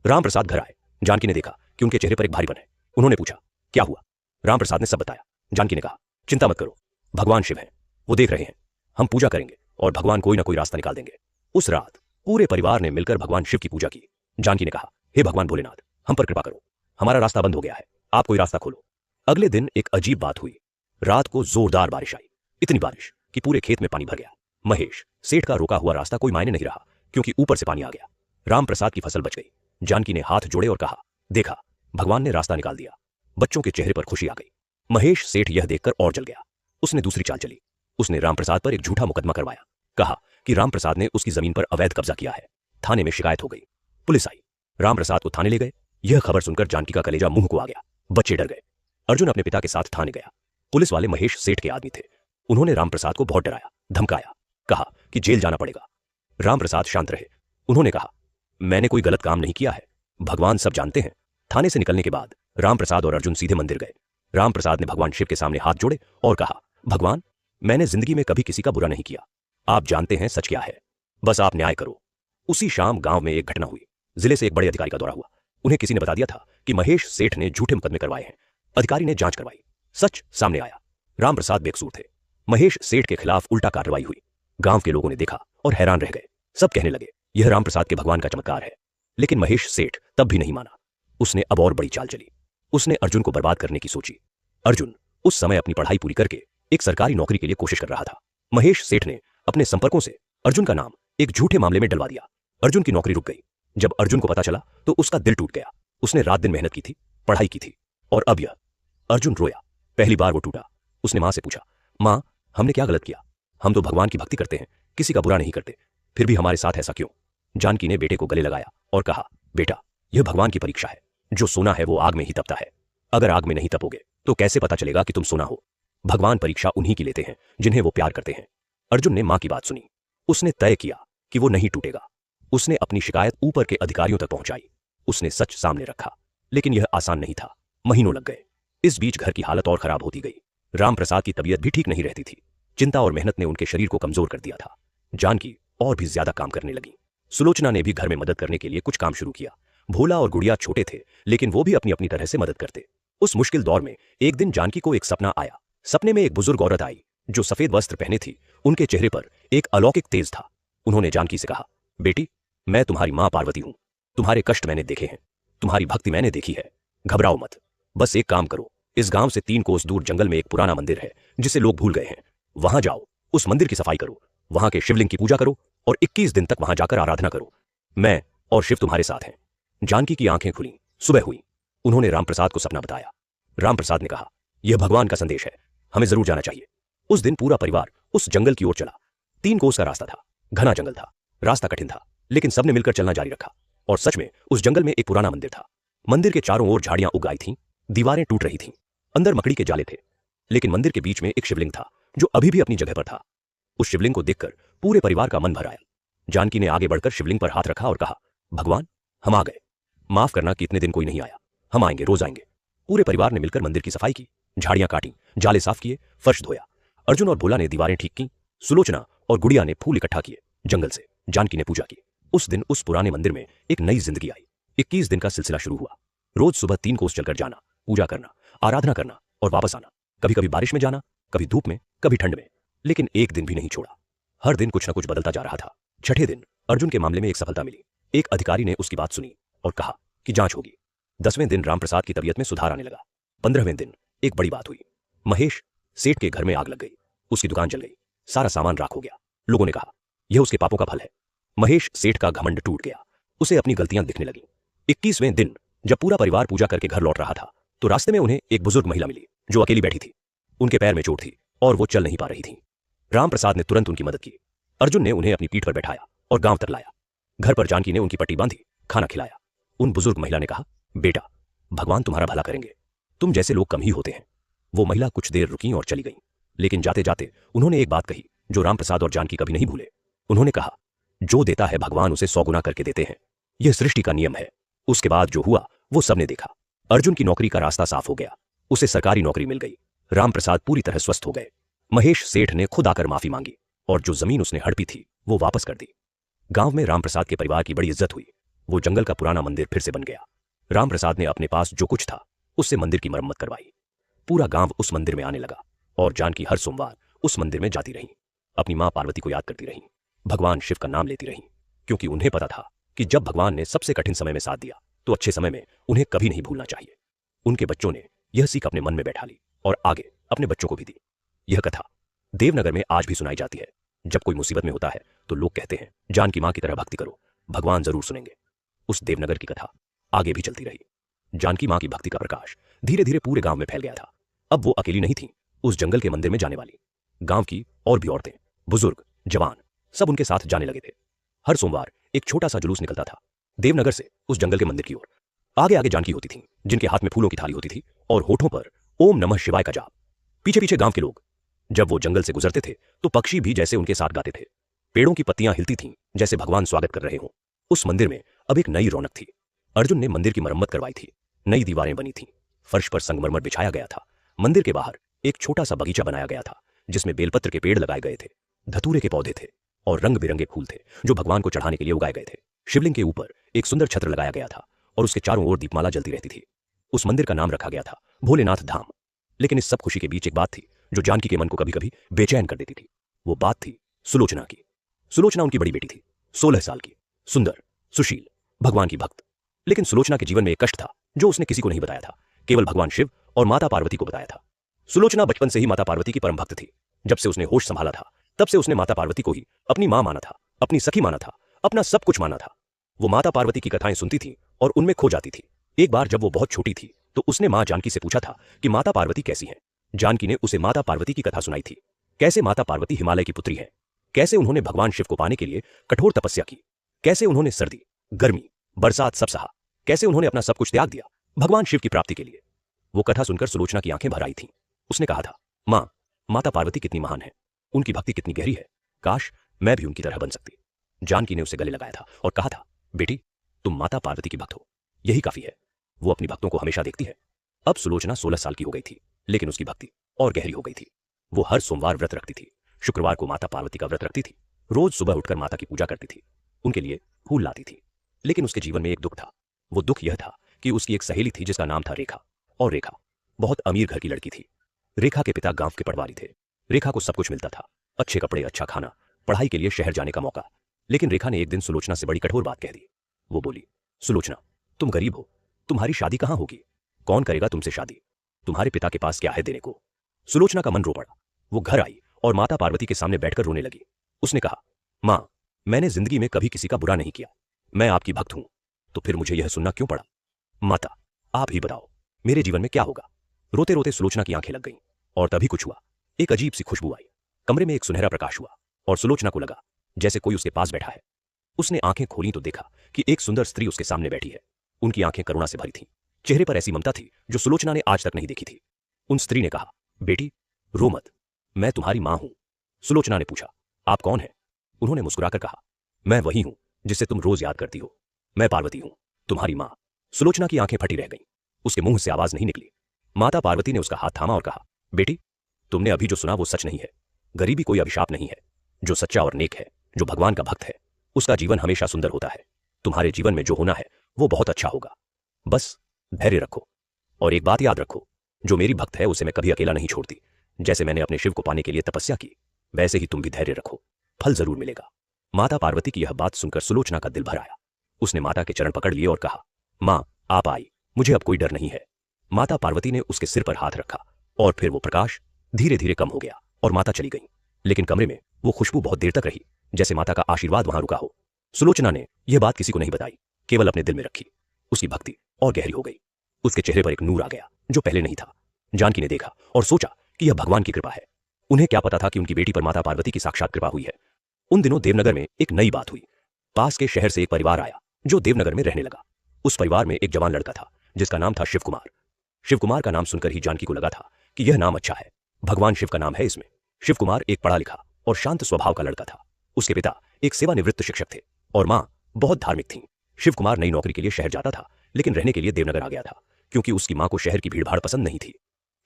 Speaker 1: रामप्रसाद घर आए। जानकी ने देखा कि उनके चेहरे पर एक भारीपन है। उन्होंने पूछा, क्या हुआ? रामप्रसाद ने सब बताया। जानकी ने कहा, चिंता मत करो, भगवान शिव हैं, वो देख रहे हैं। हम पूजा करेंगे और भगवान कोई ना कोई रास्ता निकाल देंगे। उस रात पूरे परिवार ने मिलकर भगवान शिव की पूजा की। जानकी ने कहा, हे भगवान भोलेनाथ, हम पर कृपा करो, हमारा रास्ता बंद हो गया है, आप कोई रास्ता खोलो। अगले दिन एक अजीब बात हुई। रात को जोरदार बारिश आई, इतनी बारिश कि पूरे खेत में पानी भर गया। महेश सेठ का रोका हुआ रास्ता कोई मायने नहीं रहा क्योंकि ऊपर से पानी आ गया। रामप्रसाद की फसल बच गई। जानकी ने हाथ जोड़े और कहा, देखा, भगवान ने रास्ता निकाल दिया। बच्चों के चेहरे पर खुशी आ गई। महेश सेठ यह देखकर और जल गया। उसने दूसरी चाल चली। उसने रामप्रसाद पर एक झूठा मुकदमा करवाया। कहा कि रामप्रसाद ने उसकी जमीन पर अवैध कब्जा किया है। थाने में शिकायत हो गई। पुलिस आई, रामप्रसाद को थाने ले गए। यह खबर सुनकर जानकी का कलेजा मुंह को आ गया। बच्चे डर गए। अर्जुन अपने पिता के साथ थाने गया। पुलिस वाले महेश सेठ के आदमी थे। उन्होंने रामप्रसाद को बहुत डराया, धमकाया, कहा कि जेल जाना पड़ेगा। रामप्रसाद शांत रहे। उन्होंने कहा, मैंने कोई गलत काम नहीं किया है, भगवान सब जानते हैं। थाने से निकलने के बाद रामप्रसाद और अर्जुन सीधे मंदिर गए। रामप्रसाद ने भगवान शिव के सामने हाथ जोड़े और कहा, भगवान, मैंने जिंदगी में कभी किसी का बुरा नहीं किया। आप जानते हैं सच क्या है, बस आप न्याय करो। उसी शाम गांव में एक घटना हुई। जिले से एक बड़े अधिकारी का दौरा हुआ। उन्हें किसी ने बता दिया था कि महेश सेठ ने झूठे मुकदमे करवाए हैं। अधिकारी ने जांच करवाई, सच सामने आया। रामप्रसाद बेकसूर थे। महेश सेठ के खिलाफ उल्टा कार्रवाई हुई। गांव के लोगों ने देखा और हैरान रह गए। सब कहने लगे, यह रामप्रसाद के भगवान का चमत्कार है। लेकिन महेश सेठ तब भी नहीं माना। उसने अब और बड़ी चाल चली। उसने अर्जुन को बर्बाद करने की सोची। अर्जुन उस समय अपनी पढ़ाई पूरी करके एक सरकारी नौकरी के लिए कोशिश कर रहा था। महेश सेठ ने अपने संपर्कों से अर्जुन का नाम एक झूठे मामले में डलवा दिया। अर्जुन की नौकरी रुक गई। जब अर्जुन को पता चला तो उसका दिल टूट गया। उसने रात दिन मेहनत की थी, पढ़ाई की थी, और अब यह। अर्जुन रोया। पहली बार वो टूटा। उसने मां से पूछा, मां, हमने क्या गलत किया? हम तो भगवान की भक्ति करते हैं, किसी का बुरा नहीं करते, फिर भी हमारे साथ ऐसा क्यों? जानकी ने बेटे को गले लगाया और कहा, बेटा, यह भगवान की परीक्षा है। जो सोना है वो आग में ही तपता है। अगर आग में नहीं तपोगे तो कैसे पता चलेगा कि तुम सोना हो? भगवान परीक्षा उन्हीं की लेते हैं जिन्हें वो प्यार करते हैं। अर्जुन ने मां की बात सुनी। उसने तय किया कि वो नहीं टूटेगा। उसने अपनी शिकायत ऊपर के अधिकारियों तक पहुंचाई। उसने सच सामने रखा। लेकिन यह आसान नहीं था। महीनों लग गए। इस बीच घर की हालत और खराब होती गई। रामप्रसाद की तबीयत भी ठीक नहीं रहती थी। चिंता और मेहनत ने उनके शरीर को कमजोर कर दिया था। जानकी और भी ज्यादा काम करने लगी। सुलोचना ने भी घर में मदद करने के लिए कुछ काम शुरू किया। भोला और गुड़िया छोटे थे, लेकिन वो भी अपनी अपनी तरह से मदद करते। उस मुश्किल दौर में एक दिन जानकी को एक सपना आया। सपने में एक बुजुर्ग औरत आई जो सफेद वस्त्र पहने थी। उनके चेहरे पर एक अलौकिक तेज था। उन्होंने जानकी से कहा, बेटी, मैं तुम्हारी मां पार्वती हूं। तुम्हारे कष्ट मैंने देखे हैं, तुम्हारी भक्ति मैंने देखी है। घबराओ मत, बस एक काम करो। इस गांव से 3 कोस दूर जंगल में एक पुराना मंदिर है जिसे लोग भूल गए हैं। वहां जाओ, उस मंदिर की सफाई करो, वहां के शिवलिंग की पूजा करो और 21 दिन तक वहां जाकर आराधना करो। मैं और शिव तुम्हारे साथ हैं। जानकी की आंखें खुली। सुबह हुई। उन्होंने रामप्रसाद को सपना बताया। रामप्रसाद ने कहा, यह भगवान का संदेश है, हमें जरूर जाना चाहिए। उस दिन पूरा परिवार उस जंगल की ओर चला। 3 कोस का रास्ता था। घना जंगल था। रास्ता कठिन था, लेकिन सबने मिलकर चलना जारी रखा। और सच में उस जंगल में एक पुराना मंदिर था। मंदिर के चारों ओर झाड़ियां उग आई थीं, दीवारें टूट रही थीं, अंदर मकड़ी के जाले थे। लेकिन मंदिर के बीच में एक शिवलिंग था जो अभी भी अपनी जगह पर था। उस शिवलिंग को देखकर पूरे परिवार का मन भर आया। जानकी ने आगे बढ़कर शिवलिंग पर हाथ रखा और कहा, भगवान, हम आ गए। माफ करना कि इतने दिन कोई नहीं आया। हम आएंगे, रोज आएंगे। पूरे परिवार ने मिलकर मंदिर की सफाई की, झाड़ियां काटी, जाले साफ किए, फर्श धोया। अर्जुन और भोला ने दीवारें ठीक की। सुलोचना और गुड़िया ने फूल इकट्ठा किए जंगल से। जानकी ने पूजा की। उस दिन उस पुराने मंदिर में एक नई जिंदगी आई। 21 दिन का सिलसिला शुरू हुआ। रोज सुबह 3 कोस चलकर जाना, पूजा करना, आराधना करना और वापस आना। कभी कभी बारिश में जाना, कभी धूप में, कभी ठंड में, लेकिन एक दिन भी नहीं छोड़ा। हर दिन कुछ न कुछ बदलता जा रहा था। छठे दिन अर्जुन के मामले में एक सफलता मिली। एक अधिकारी ने उसकी बात सुनी और कहा कि जांच होगी। 10वें दिन रामप्रसाद की तबीयत में सुधार आने लगा। 15वें दिन एक बड़ी बात हुई। महेश सेठ के घर में आग लग गई। उसकी दुकान जल गई, सारा सामान राख हो गया। लोगों ने कहा यह उसके पापों का फल है। महेश सेठ का घमंड टूट गया, उसे अपनी गलतियां दिखने लगीं। 21वें दिन जब पूरा परिवार पूजा करके घर लौट रहा था तो रास्ते में उन्हें एक बुजुर्ग महिला मिली जो अकेली बैठी थी। उनके पैर में चोट थी और वो चल नहीं पा रही थी। रामप्रसाद ने तुरंत उनकी मदद की। अर्जुन ने उन्हें अपनी पीठ पर बैठाया और गांव तक लाया। घर पर जानकी ने उनकी पट्टी बांधी, खाना खिलाया। उन बुजुर्ग महिला ने कहा, बेटा भगवान तुम्हारा भला करेंगे, तुम जैसे लोग कम ही होते हैं। वो महिला कुछ देर रुकी और चली गई, लेकिन जाते जाते उन्होंने एक बात कही जो रामप्रसाद और जानकी कभी नहीं भूले। उन्होंने कहा, जो देता है भगवान उसे 100 गुना करके देते हैं, यह सृष्टि का नियम है। उसके बाद जो हुआ वो सबने देखा। अर्जुन की नौकरी का रास्ता साफ हो गया, उसे सरकारी नौकरी मिल गई। रामप्रसाद पूरी तरह स्वस्थ हो गए। महेश सेठ ने खुद आकर माफी मांगी और जो जमीन उसने हड़पी थी वो वापस कर दी। गांव में रामप्रसाद के परिवार की बड़ी इज्जत हुई। वो जंगल का पुराना मंदिर फिर से बन गया। रामप्रसाद ने अपने पास जो कुछ था उससे मंदिर की मरम्मत करवाई। पूरा गांव उस मंदिर में आने लगा और जानकी हर सोमवार उस मंदिर में जाती रही। अपनी मां पार्वती को याद करती रही, भगवान शिव का नाम लेती रही, क्योंकि उन्हें पता था कि जब भगवान ने सबसे कठिन समय में साथ दिया तो अच्छे समय में उन्हें कभी नहीं भूलना चाहिए। उनके बच्चों ने यह सीख अपने मन में बैठा ली और आगे अपने बच्चों को भी दी। यह कथा देवनगर में आज भी सुनाई जाती है। जब कोई मुसीबत में होता है तो लोग कहते हैं जानकी मां की तरह भक्ति करो, भगवान जरूर सुनेंगे। उस देवनगर की कथा आगे भी चलती रही। जानकी मां की भक्ति का प्रकाश धीरे धीरे पूरे गांव में फैल गया था। अब वो अकेली नहीं थी उस जंगल के मंदिर में जाने वाली। गांव की और भी औरतें, बुजुर्ग, जवान सब उनके साथ जाने लगे थे। हर सोमवार एक छोटा सा जुलूस निकलता था देवनगर से उस जंगल के मंदिर की ओर। आगे आगे जानकी होती थी, जिनके हाथ में फूलों की थाली होती थी और होठों पर ओम नमः शिवाय का जाप। पीछे पीछे गांव के लोग। जब वो जंगल से गुजरते थे तो पक्षी भी जैसे उनके साथ गाते थे। पेड़ों की पत्तियां हिलती थीं जैसे भगवान स्वागत कर रहे हों। उस मंदिर में अब एक नई रौनक थी। अर्जुन ने मंदिर की मरम्मत करवाई थी। नई दीवारें बनी थीं, फर्श पर संगमरमर बिछाया गया था। मंदिर के बाहर एक छोटा सा बगीचा बनाया गया था जिसमें बेलपत्र के पेड़ लगाए गए थे, धतूरे के पौधे थे और रंग बिरंगे फूल थे जो भगवान को चढ़ाने के लिए उगाए गए थे। शिवलिंग के ऊपर एक सुंदर छत्र लगाया गया था और उसके चारों ओर दीपमाला जलती रहती थी। उस मंदिर का नाम रखा गया था भोलेनाथ धाम। लेकिन इस सब खुशी के बीच एक बात थी जो जानकी के मन को कभी कभी बेचैन कर देती थी। वो बात थी सुलोचना की। सुलोचना उनकी बड़ी बेटी थी, 16 साल की, सुंदर, सुशील, भगवान की भक्त। लेकिन सुलोचना के जीवन में एक कष्ट था जो उसने किसी को नहीं बताया था, केवल भगवान शिव और माता पार्वती को बताया था। सुलोचना बचपन से ही माता पार्वती की परम भक्त थी। जब से उसने होश संभाला था तब से उसने माता पार्वती को ही अपनी मां माना था, अपनी सखी माना था, अपना सब कुछ माना था। वो माता पार्वती की कथाएं सुनती थी और उनमें खो जाती थी। एक बार जब वो बहुत छोटी थी तो उसने मां जानकी से पूछा था कि माता पार्वती कैसी हैं। जानकी ने उसे माता पार्वती की कथा सुनाई थी, कैसे माता पार्वती हिमालय की पुत्री है, कैसे उन्होंने भगवान शिव को पाने के लिए कठोर तपस्या की, कैसे उन्होंने सर्दी, गर्मी, बरसात सब सहा, कैसे उन्होंने अपना सब कुछ त्याग दिया भगवान शिव की प्राप्ति के लिए। वो कथा सुनकर सुलोचना की आंखें भर आई थीं। उसने कहा था, मां, माता पार्वती कितनी महान है, उनकी भक्ति कितनी गहरी है, काश मैं भी उनकी तरह बन सकती। जानकी ने उसे गले लगाया था और कहा था, बेटी तुम माता पार्वती की भक्त हो, यही काफी है। वो अपनी भक्तों को हमेशा देखती है। अब सुलोचना 16 साल की हो गई थी, लेकिन उसकी भक्ति और गहरी हो गई थी। वो हर सोमवार व्रत रखती थी, शुक्रवार को माता पार्वती का व्रत रखती थी, रोज सुबह उठकर माता की पूजा करती थी, उनके लिए फूल लाती थी। लेकिन उसके जीवन में एक दुख था। वो दुख यह था कि उसकी एक सहेली थी जिसका नाम था रेखा, और रेखा बहुत अमीर घर की लड़की थी। रेखा के पिता गांव के पटवारी थे। रेखा को सब कुछ मिलता था, अच्छे कपड़े, अच्छा खाना, पढ़ाई के लिए शहर जाने का मौका। लेकिन रेखा ने एक दिन सुलोचना से बड़ी कठोर बात कह दी। वो बोली, सुलोचना तुम गरीब हो, तुम्हारी शादी कहां होगी, कौन करेगा तुमसे शादी, तुम्हारे पिता के पास क्या है देने को। सुलोचना का मन रो पड़ा। वो घर आई और माता पार्वती के सामने बैठकर रोने लगी। उसने कहा, मां, मैंने जिंदगी में कभी किसी का बुरा नहीं किया, मैं आपकी भक्त हूं, तो फिर मुझे यह सुनना क्यों पड़ा। माता आप ही बताओ मेरे जीवन में क्या होगा। रोते रोते सुलोचना की आंखें लग गईं और तभी कुछ हुआ। एक अजीब सी खुशबू आई, कमरे में एक सुनहरा प्रकाश हुआ और सुलोचना को लगा जैसे कोई उसके पास बैठा है। उसने आंखें खोली तो देखा कि एक सुंदर स्त्री उसके सामने बैठी है। उनकी आंखें करुणा से भरी थीं, चेहरे पर ऐसी ममता थी जो सुलोचना ने आज तक नहीं देखी थी। उन स्त्री ने कहा, बेटी रो मत, मैं तुम्हारी मां हूं। सुलोचना ने पूछा, आप कौन हैं? उन्होंने मुस्कुराकर कहा, मैं वही हूं जिसे तुम रोज याद करती हो, मैं पार्वती हूं, तुम्हारी मां। सुलोचना की आंखें फटी रह गईं, उसके मुंह से आवाज नहीं निकली। माता पार्वती ने उसका हाथ थामा और कहा, बेटी तुमने अभी जो सुना वो सच नहीं है। गरीबी कोई अभिशाप नहीं है। जो सच्चा और नेक है, जो भगवान का भक्त है, उसका जीवन हमेशा सुंदर होता है। तुम्हारे जीवन में जो होना है वो बहुत अच्छा होगा, बस धैर्य रखो। और एक बात याद रखो, जो मेरी भक्त है उसे मैं कभी अकेला नहीं छोड़ती। जैसे मैंने अपने शिव को पाने के लिए तपस्या की, वैसे ही तुम भी धैर्य रखो, फल जरूर मिलेगा। माता पार्वती की यह बात सुनकर सुलोचना का दिल भर आया। उसने माता के चरण पकड़ लिए और कहा, माँ आप आई, मुझे अब कोई डर नहीं है। माता पार्वती ने उसके सिर पर हाथ रखा और फिर वो प्रकाश धीरे धीरे कम हो गया और माता चली गई। लेकिन कमरे में वो खुशबू बहुत देर तक रही, जैसे माता का आशीर्वाद वहां रुका हो। सुलोचना ने यह बात किसी को नहीं बताई, केवल अपने दिल में रखी। उसकी भक्ति और गहरी हो गई। उसके चेहरे पर एक नूर आ गया जो पहले नहीं था। जानकी ने देखा और सोचा कि यह भगवान की कृपा है। उन्हें क्या पता था कि उनकी बेटी पर माता पार्वती की साक्षात कृपा हुई है। उन दिनों देवनगर में एक नई बात हुई। पास के शहर से एक परिवार आया जो देवनगर में रहने लगा। उस परिवार में एक जवान लड़का था जिसका नाम था शिव कुमार। शिव कुमार का नाम सुनकर ही जानकी को लगा था कि यह नाम अच्छा है, भगवान शिव का नाम है इसमें। शिव कुमार एक पढ़ा लिखा और शांत स्वभाव का लड़का था। उसके पिता एक सेवानिवृत्त शिक्षक थे और माँ बहुत धार्मिक थीं। शिव कुमार नई नौकरी के लिए शहर जाता था, लेकिन रहने के लिए देवनगर आ गया था क्योंकि उसकी माँ को शहर की भीड़भाड़ पसंद नहीं थी।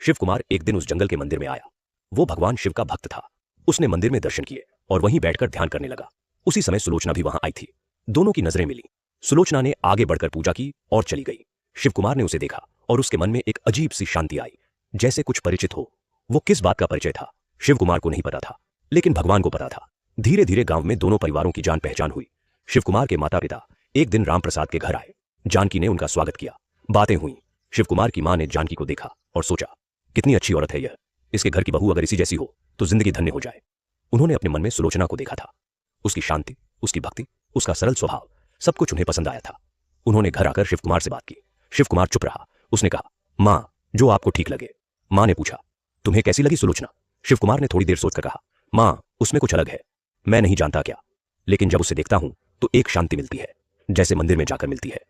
Speaker 1: शिव कुमार एक दिन उस जंगल के मंदिर में आया। वो भगवान शिव का भक्त था। उसने मंदिर में दर्शन किए और वहीं बैठकर ध्यान करने लगा। उसी समय सुलोचना भी वहां आई थी। दोनों की नजरें मिली। सुलोचना ने आगे बढ़कर पूजा की और चली गई। शिव कुमार ने उसे देखा और उसके मन में एक अजीब सी शांति आई, जैसे कुछ परिचित हो। वो किस बात का परिचय था शिव कुमार को नहीं पता था, लेकिन भगवान को पता था। धीरे धीरे गांव में दोनों परिवारों की जान पहचान हुई। शिव कुमार के माता पिता एक दिन रामप्रसाद के घर आए। जानकी ने उनका स्वागत किया, बातें हुई। शिव कुमार की मां ने जानकी को देखा और सोचा, कितनी अच्छी औरत है यह, इसके घर की बहू अगर इसी जैसी हो तो जिंदगी धन्य हो जाए। उन्होंने अपने मन में सुलोचना को देखा था। उसकी शांति, उसकी भक्ति, उसका सरल स्वभाव, सब कुछ उन्हें पसंद आया था। उन्होंने घर आकर शिव कुमार से बात की। शिव कुमार चुप रहा। उसने कहा, मां जो आपको ठीक लगे। मां ने पूछा, तुम्हें कैसी लगी सुलोचना? शिव कुमार ने थोड़ी देर सोचकर कहा, मां उसमें कुछ अलग है, मैं नहीं जानता क्या, लेकिन जब उसे देखता हूं तो एक शांति मिलती है, जैसे मंदिर में जाकर मिलती है।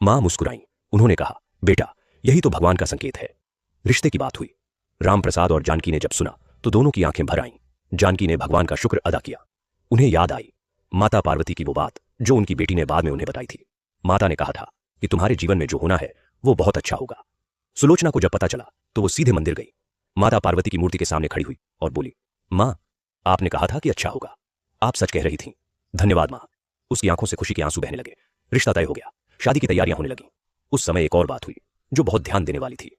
Speaker 1: मां मुस्कुराई। उन्होंने कहा, बेटा यही तो भगवान का संकेत है। रिश्ते की बात हुई। रामप्रसाद और जानकी ने जब सुना तो दोनों की आंखें भर आईं। जानकी ने भगवान का शुक्र अदा किया। उन्हें याद आई माता पार्वती की वो बात जो उनकी बेटी ने बाद में उन्हें बताई थी। माता ने कहा था कि तुम्हारे जीवन में जो होना है वो बहुत अच्छा होगा। सुलोचना को जब पता चला तो वो सीधे मंदिर गई। माता पार्वती की मूर्ति के सामने खड़ी हुई और बोली, मां आपने कहा था कि अच्छा होगा, आप सच कह रही थीं। धन्यवाद मां। उसकी आंखों से खुशी के आंसू बहने लगे। रिश्ता तय हो गया। शादी की तैयारियां होने लगी। उस समय एक और बात हुई जो बहुत ध्यान देने वाली थी।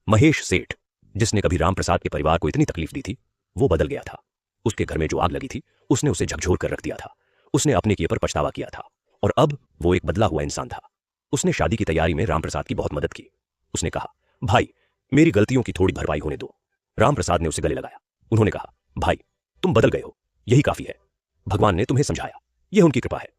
Speaker 1: महेश सेठ, जिसने कभी रामप्रसाद के परिवार को इतनी तकलीफ दी थी, वो बदल गया था। उसके घर में जो आग लगी थी उसने उसे झकझोर कर रख दिया था। उसने अपने किए पर पछतावा किया था और अब वो एक बदला हुआ इंसान था। उसने शादी की तैयारी में रामप्रसाद की बहुत मदद की। उसने कहा, भाई मेरी गलतियों की थोड़ी भरपाई होने दो। रामप्रसाद ने उसे गले लगाया। उन्होंने कहा, भाई तुम बदल गए हो, यही काफी है। भगवान ने तुम्हें समझाया, यह उनकी कृपा है।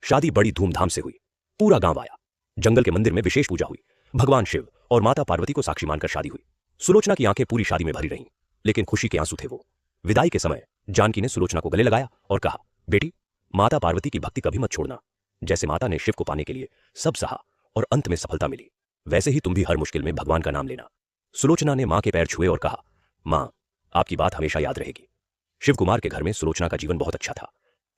Speaker 1: शादी बड़ी धूमधाम से हुई। पूरा गांव आया। जंगल के मंदिर में विशेष पूजा हुई। भगवान शिव और माता पार्वती को साक्षी मानकर शादी हुई। सुलोचना की आंखें पूरी शादी में भरी रहीं, लेकिन खुशी के आंसू थे वो। विदाई के समय जानकी ने सुलोचना को गले लगाया और कहा, बेटी माता पार्वती की भक्ति कभी मत छोड़ना। जैसे माता ने शिव को पाने के लिए सब सहा और अंत में सफलता मिली, वैसे ही तुम भी हर मुश्किल में भगवान का नाम लेना। सुलोचना ने मां के पैर छुए और कहा, मां आपकी बात हमेशा याद रहेगी। शिव कुमार के घर में सुलोचना का जीवन बहुत अच्छा था।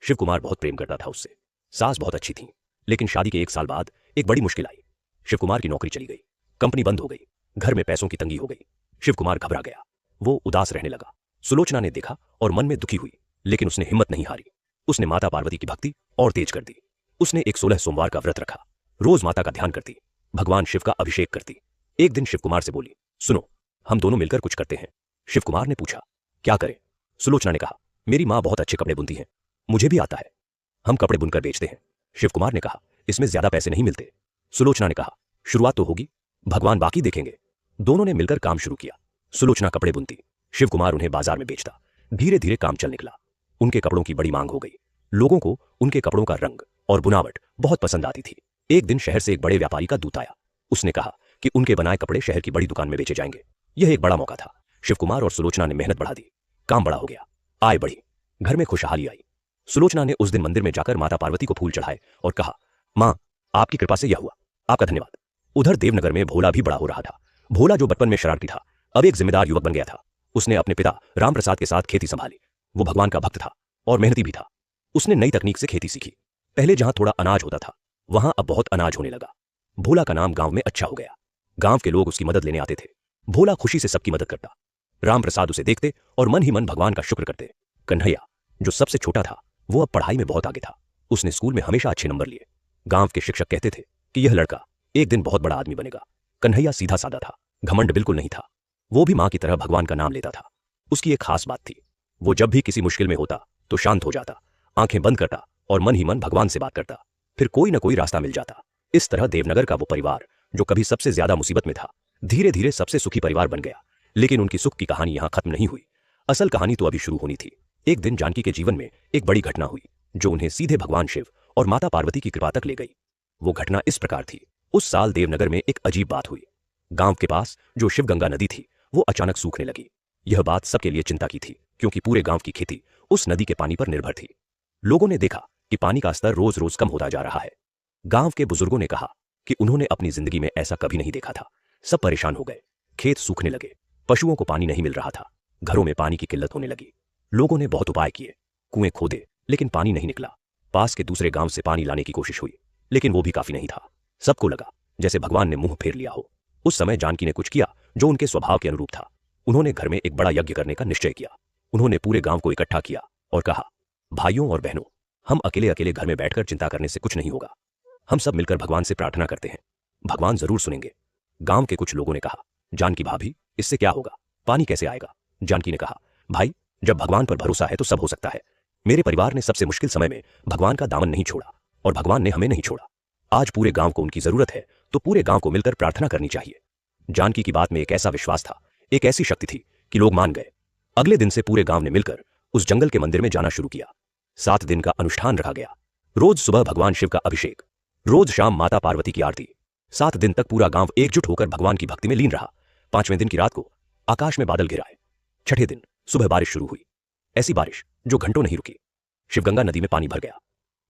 Speaker 1: शिव कुमार बहुत प्रेम करता था उससे। सास बहुत अच्छी थी, लेकिन शादी के 1 साल बाद एक बड़ी मुश्किल आई। शिव कुमार की नौकरी चली गई, कंपनी बंद हो गई, घर में पैसों की तंगी हो गई। शिव कुमार घबरा गया। वो उदास रहने लगा। सुलोचना ने देखा और मन में दुखी हुई, लेकिन उसने हिम्मत नहीं हारी। उसने माता पार्वती की भक्ति और तेज कर दी। उसने एक 16 सोमवार का व्रत रखा। रोज माता का ध्यान करती, भगवान शिव का अभिषेक करती। एक दिन शिव कुमार से बोली, सुनो हम दोनों मिलकर कुछ करते हैं। शिव कुमार ने पूछा, क्या करें? सुलोचना ने कहा, मेरी मां बहुत अच्छे कपड़े बुनती हैं, मुझे भी आता है, हम कपड़े बुनकर बेचते हैं। शिव कुमार ने कहा, इसमें ज्यादा पैसे नहीं मिलते। सुलोचना ने कहा, शुरुआत तो होगी, भगवान बाकी देखेंगे। दोनों ने मिलकर काम शुरू किया। सुलोचना कपड़े बुनती, शिव कुमार उन्हें बाजार में बेचता। धीरे धीरे काम चल निकला। उनके कपड़ों की बड़ी मांग हो गई। लोगों को उनके कपड़ों का रंग और बुनावट बहुत पसंद आती थी। एक दिन शहर से एक बड़े व्यापारी का दूत आया। उसने कहा कि उनके बनाए कपड़े शहर की बड़ी दुकान में बेचे जाएंगे। यह एक बड़ा मौका था। शिव कुमार और सुलोचना ने मेहनत बढ़ा दी। काम बड़ा हो गया, आय बढ़ी, घर में खुशहाली आई। सुलोचना ने उस दिन मंदिर में जाकर माता पार्वती को फूल चढ़ाए और कहा, मां आपकी कृपा से यह हुआ, आपका धन्यवाद। उधर देवनगर में भोला भी बड़ा हो रहा था। भोला जो बचपन में शरारती था, अब एक जिम्मेदार युवक बन गया था। उसने अपने पिता रामप्रसाद के साथ खेती संभाली। वो भगवान का भक्त था और मेहनती भी था। उसने नई तकनीक से खेती सीखी। पहले जहां थोड़ा अनाज होता था, वहां अब बहुत अनाज होने लगा। भोला का नाम गांव में अच्छा हो गया। गांव के लोग उसकी मदद लेने आते थे। भोला खुशी से सबकी मदद करता। रामप्रसाद उसे देखते और मन ही मन भगवान का शुक्र करते। कन्हैया जो सबसे छोटा था, वो अब पढ़ाई में बहुत आगे था। उसने स्कूल में हमेशा अच्छे नंबर लिए। गांव के शिक्षक कहते थे कि यह लड़का एक दिन बहुत बड़ा आदमी बनेगा। कन्हैया सीधा साधा था, घमंड बिल्कुल नहीं था। वो भी मां की तरह भगवान का नाम लेता था। उसकी एक खास बात थी, वो जब भी किसी मुश्किल में होता तो शांत हो जाता, आंखें बंद करता और मन ही मन भगवान से बात करता। फिर कोई न कोई रास्ता मिल जाता। इस तरह देवनगर का वो परिवार जो कभी सबसे ज्यादा मुसीबत में था, धीरे धीरे सबसे सुखी परिवार बन गया। लेकिन उनकी सुख की कहानी यहां खत्म नहीं हुई। असल कहानी तो अभी शुरू होनी थी। एक दिन जानकी के जीवन में एक बड़ी घटना हुई जो उन्हें सीधे भगवान शिव और माता पार्वती की कृपा तक ले गई। वो घटना इस प्रकार थी। उस साल देवनगर में एक अजीब बात हुई। गांव के पास जो शिवगंगा नदी थी वो अचानक सूखने लगी। यह बात सबके लिए चिंता की थी, क्योंकि पूरे गांव की खेती उस नदी के पानी पर निर्भर थी। लोगों ने देखा कि पानी का स्तर रोज रोज कम होता जा रहा है। गांव के बुजुर्गों ने कहा कि उन्होंने अपनी जिंदगी में ऐसा कभी नहीं देखा था। सब परेशान हो गए। खेत सूखने लगे, पशुओं को पानी नहीं मिल रहा था, घरों में पानी की किल्लत होने लगी। लोगों ने बहुत उपाय किए, कुएं खोदे, लेकिन पानी नहीं निकला। पास के दूसरे गांव से पानी लाने की कोशिश हुई, लेकिन वो भी काफी नहीं था। सबको लगा जैसे भगवान ने मुंह फेर लिया हो। उस समय जानकी ने कुछ किया जो उनके स्वभाव के अनुरूप था। उन्होंने घर में एक बड़ा यज्ञ करने का निश्चय किया। उन्होंने पूरे गांव को इकट्ठा किया और कहा, भाइयों और बहनों, हम अकेले अकेले घर में बैठकर चिंता करने से कुछ नहीं होगा। हम सब मिलकर भगवान से प्रार्थना करते हैं, भगवान जरूर सुनेंगे। गांव के कुछ लोगों ने कहा, जानकी भाभी, इससे क्या होगा, पानी कैसे आएगा? जानकी ने कहा, भाई, जब भगवान पर भरोसा है तो सब हो सकता है। मेरे परिवार ने सबसे मुश्किल समय में भगवान का दामन नहीं छोड़ा और भगवान ने हमें नहीं छोड़ा। आज पूरे गांव को उनकी जरूरत है, तो पूरे गांव को मिलकर प्रार्थना करनी चाहिए। जानकी की बात में एक ऐसा विश्वास था, एक ऐसी शक्ति थी कि लोग मान गए। अगले दिन से पूरे गांव ने मिलकर उस जंगल के मंदिर में जाना शुरू किया। 7 दिन का अनुष्ठान रखा गया। रोज सुबह भगवान शिव का अभिषेक, रोज शाम माता पार्वती की आरती। 7 दिन तक पूरा गांव एकजुट होकर भगवान की भक्ति में लीन रहा। 5वें दिन की रात को आकाश में बादल घिर आए। 6ठे दिन सुबह बारिश शुरू हुई, ऐसी बारिश जो घंटों नहीं रुकी। शिवगंगा नदी में पानी भर गया।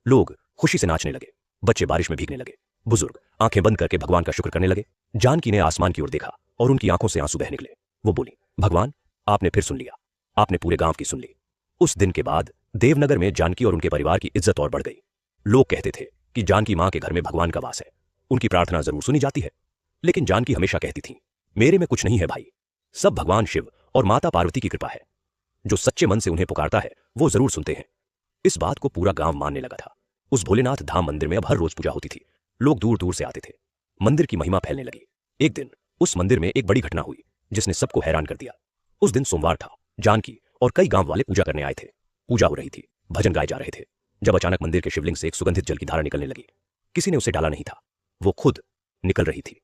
Speaker 1: लोग खुशी से नाचने लगे, बच्चे बारिश में भीगने लगे, बुजुर्ग आंखें बंद करके भगवान का शुक्र करने लगे। जानकी ने आसमान की ओर देखा और उनकी आंखों से आंसू बह निकले। वो बोली, भगवान, आपने फिर सुन लिया, आपने पूरे गांव की सुन ली। उस दिन के बाद देवनगर में जानकी और उनके परिवार की इज्जत और बढ़ गई। लोग कहते थे कि जानकी मां के घर में भगवान का वास है, उनकी प्रार्थना जरूर सुनी जाती है। लेकिन जानकी हमेशा कहती थी, मेरे में कुछ नहीं है भाई, सब भगवान शिव और माता पार्वती की कृपा है। जो सच्चे मन से उन्हें पुकारता है वो जरूर सुनते हैं। इस बात को पूरा गांव मानने लगा था। उस भोलेनाथ धाम मंदिर में अब हर रोज पूजा होती थी। लोग दूर दूर से आते थे। मंदिर की महिमा फैलने लगी। एक दिन उस मंदिर में एक बड़ी घटना हुई जिसने सबको हैरान कर दिया। उस दिन सोमवार था। जानकी और कई गांव वाले पूजा करने आए थे। पूजा हो रही थी, भजन गाए जा रहे थे, जब अचानक मंदिर के शिवलिंग से एक सुगंधित जल की धारा निकलने लगी। किसी ने उसे डाला नहीं था, वो खुद निकल रही थी।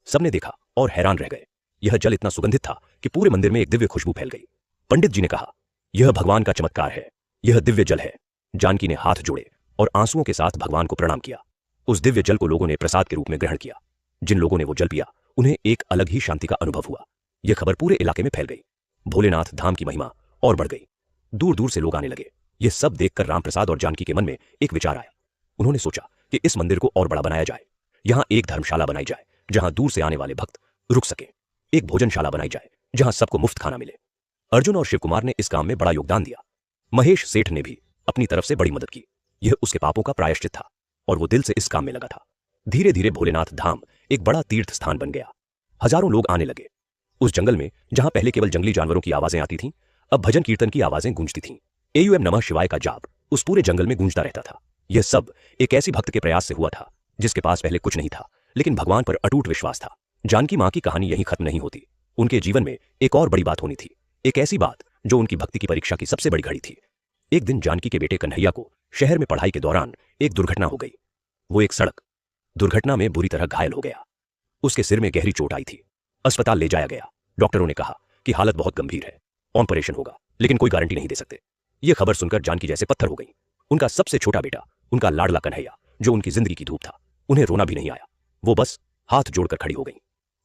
Speaker 1: सबने देखा और हैरान रह गए। यह जल इतना सुगंधित था कि पूरे मंदिर में एक दिव्य खुशबू फैल गई। पंडित जी ने कहा, यह भगवान का चमत्कार है, यह दिव्य जल है। जानकी ने हाथ जोड़े और आंसुओं के साथ भगवान को प्रणाम किया। उस दिव्य जल को लोगों ने प्रसाद के रूप में ग्रहण किया। जिन लोगों ने वो जल पिया उन्हें एक अलग ही शांति का अनुभव हुआ। यह खबर पूरे इलाके में फैल गई। भोलेनाथ धाम की महिमा और बढ़ गई। दूर दूर से लोग आने लगे। यह सब देखकर रामप्रसाद और जानकी के मन में एक विचार आया। उन्होंने सोचा कि इस मंदिर को और बड़ा बनाया जाए। यहां एक धर्मशाला बनाई जाए जहां दूर से आने वाले भक्त रुक सके। एक भोजनशाला बनाई जाए जहां सबको मुफ्त खाना मिले। अर्जुन और शिवकुमार ने इस काम में बड़ा योगदान दिया। महेश सेठ ने भी अपनी तरफ से बड़ी मदद की। यह उसके पापों का प्रायश्चित था और वो दिल से इस काम में लगा था। धीरे धीरे भोलेनाथ धाम एक बड़ा तीर्थ स्थान बन गया। हजारों लोग आने लगे। उस जंगल में जहां पहले केवल जंगली जानवरों की आवाजें आती थीं, अब भजन कीर्तन की आवाजें गूंजती थीं। एयूएम नमः शिवाय का जाप उस पूरे जंगल में गूंजता रहता था। यह सब एक ऐसी भक्त के प्रयास से हुआ था जिसके पास पहले कुछ नहीं था, लेकिन भगवान पर अटूट विश्वास था। जानकी मां की कहानी यहीं खत्म नहीं होती। उनके जीवन में एक और बड़ी बात होनी थी, एक ऐसी बात जो उनकी भक्ति की परीक्षा की सबसे बड़ी घड़ी थी। एक दिन जानकी के बेटे कन्हैया को शहर में पढ़ाई के दौरान एक दुर्घटना हो गई। वो एक सड़क दुर्घटना में बुरी तरह घायल हो गया। उसके सिर में गहरी चोट आई थी। अस्पताल ले जाया गया। डॉक्टरों ने कहा कि हालत बहुत गंभीर है, ऑपरेशन होगा, लेकिन कोई गारंटी नहीं दे सकते। यह खबर सुनकर जानकी जैसे पत्थर हो गई। उनका सबसे छोटा बेटा, उनका लाडला कन्हैया, जो उनकी जिंदगी की धूप था, उन्हें रोना भी नहीं आया। वो बस हाथ जोड़कर खड़ी हो गई।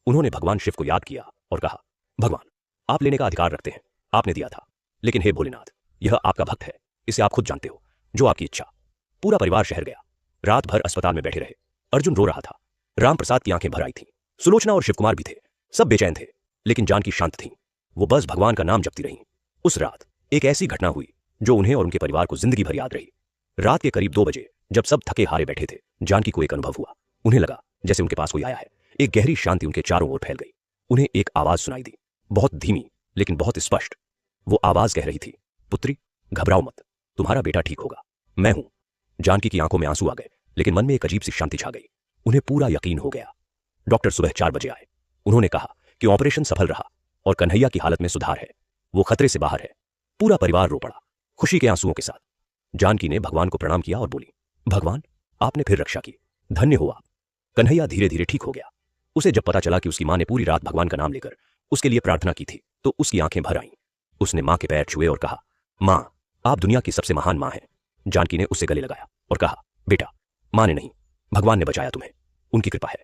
Speaker 1: उन्होंने भगवान शिव को याद किया और कहा, भगवान, आप लेने का अधिकार रखते हैं, आपने दिया था, लेकिन हे भोलेनाथ, यह आपका भक्त है, इसे आप खुद जानते हो, जो आपकी इच्छा। पूरा परिवार शहर गया। रात भर अस्पताल में बैठे रहे। अर्जुन रो रहा था। रामप्रसाद की आंखें भर आई थीं। सुलोचना और शिवकुमार भी थे। सब बेचैन थे, लेकिन जानकी शांत थी। वो बस भगवान का नाम जपती रहीं। उस रात एक ऐसी घटना हुई जो उन्हें और उनके परिवार को जिंदगी भर याद रही। रात के करीब 2 बजे जब सब थके हारे बैठे थे, जानकी को एक अनुभव हुआ। उन्हें लगा जैसे उनके पास कोई आया है। एक गहरी शांति उनके चारों ओर फैल गई। उन्हें एक आवाज सुनाई दी, बहुत धीमी लेकिन बहुत स्पष्ट। वो आवाज कह रही थी, पुत्री, घबराओ मत, तुम्हारा बेटा ठीक होगा, मैं हूं। जानकी की आंखों में आंसू आ गए, लेकिन मन में एक अजीब सी शांति छा गई। उन्हें पूरा यकीन हो गया। डॉक्टर सुबह 4 बजे आए। उन्होंने कहा कि ऑपरेशन सफल रहा और कन्हैया की हालत में सुधार है, वो खतरे से बाहर है। पूरा परिवार रो पड़ा, खुशी के आंसुओं के साथ। जानकी ने भगवान को प्रणाम किया और बोली, भगवान, आपने फिर रक्षा की, धन्य हो आप। कन्हैया धीरे धीरे ठीक हो गया। उसे जब पता चला कि उसकी मां ने पूरी रात भगवान का नाम लेकर उसके लिए प्रार्थना की थी तो उसकी आंखें भर आईं। उसने मां के पैर छुए और कहा, मां, आप दुनिया की सबसे महान मां हैं। जानकी ने उससे गले लगाया और कहा, बेटा, मां ने नहीं, भगवान ने बचाया तुम्हें, उनकी कृपा है।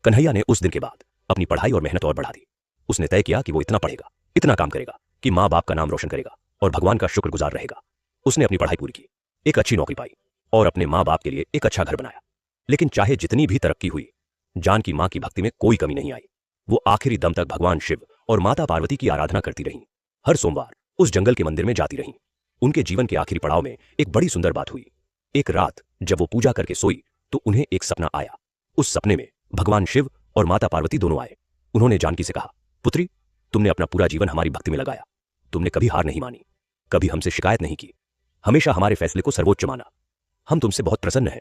Speaker 1: कन्हैया ने उस दिन के बाद अपनी पढ़ाई और मेहनत और बढ़ा दी। उसने तय किया कि वो इतना पढ़ेगा, इतना काम करेगा कि माँ बाप का नाम रोशन करेगा और भगवान का शुक्रगुजार रहेगा। उसने अपनी पढ़ाई पूरी की, एक अच्छी नौकरी पाई और अपने माँ बाप के लिए एक अच्छा घर बनाया। लेकिन चाहे जितनी भी तरक्की हुई, जानकी माँ की भक्ति में कोई कमी नहीं आई। वो आखिरी दम तक भगवान शिव और माता पार्वती की आराधना करती रहीं। हर सोमवार उस जंगल के मंदिर में जाती रहीं। उनके जीवन के आखिरी पड़ाव में एक बड़ी सुंदर बात हुई। एक रात जब वो पूजा करके सोई तो उन्हें एक सपना आया। उस सपने में भगवान शिव और माता पार्वती दोनों आए। उन्होंने जानकी से कहा, पुत्री, तुमने अपना पूरा जीवन हमारी भक्ति में लगाया, तुमने कभी हार नहीं मानी, कभी हमसे शिकायत नहीं की, हमेशा हमारे फैसले को सर्वोच्च माना। हम तुमसे बहुत प्रसन्न हैं।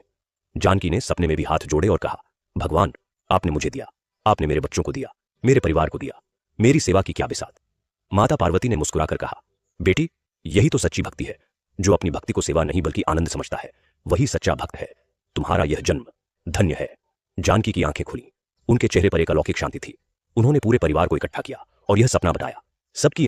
Speaker 1: जानकी ने सपने में भी हाथ जोड़े और कहा, भगवान, आपने मुझे दिया, आपने मेरे बच्चों को दिया, मेरे परिवार को दिया, मेरी सेवा की क्या बिसात। माता पार्वती ने मुस्कुराकर कहा, बेटी, यही तो सच्ची भक्ति है। जो अपनी भक्ति को सेवा नहीं बल्कि आनंद समझता है, वही सच्चा भक्त है। तुम्हारा यह जन्म धन्य है। जानकी की आंखें खुली। उनके चेहरे पर एक अलौकिक शांति थी। उन्होंने पूरे परिवार को इकट्ठा किया और यह सपना बताया। सबकी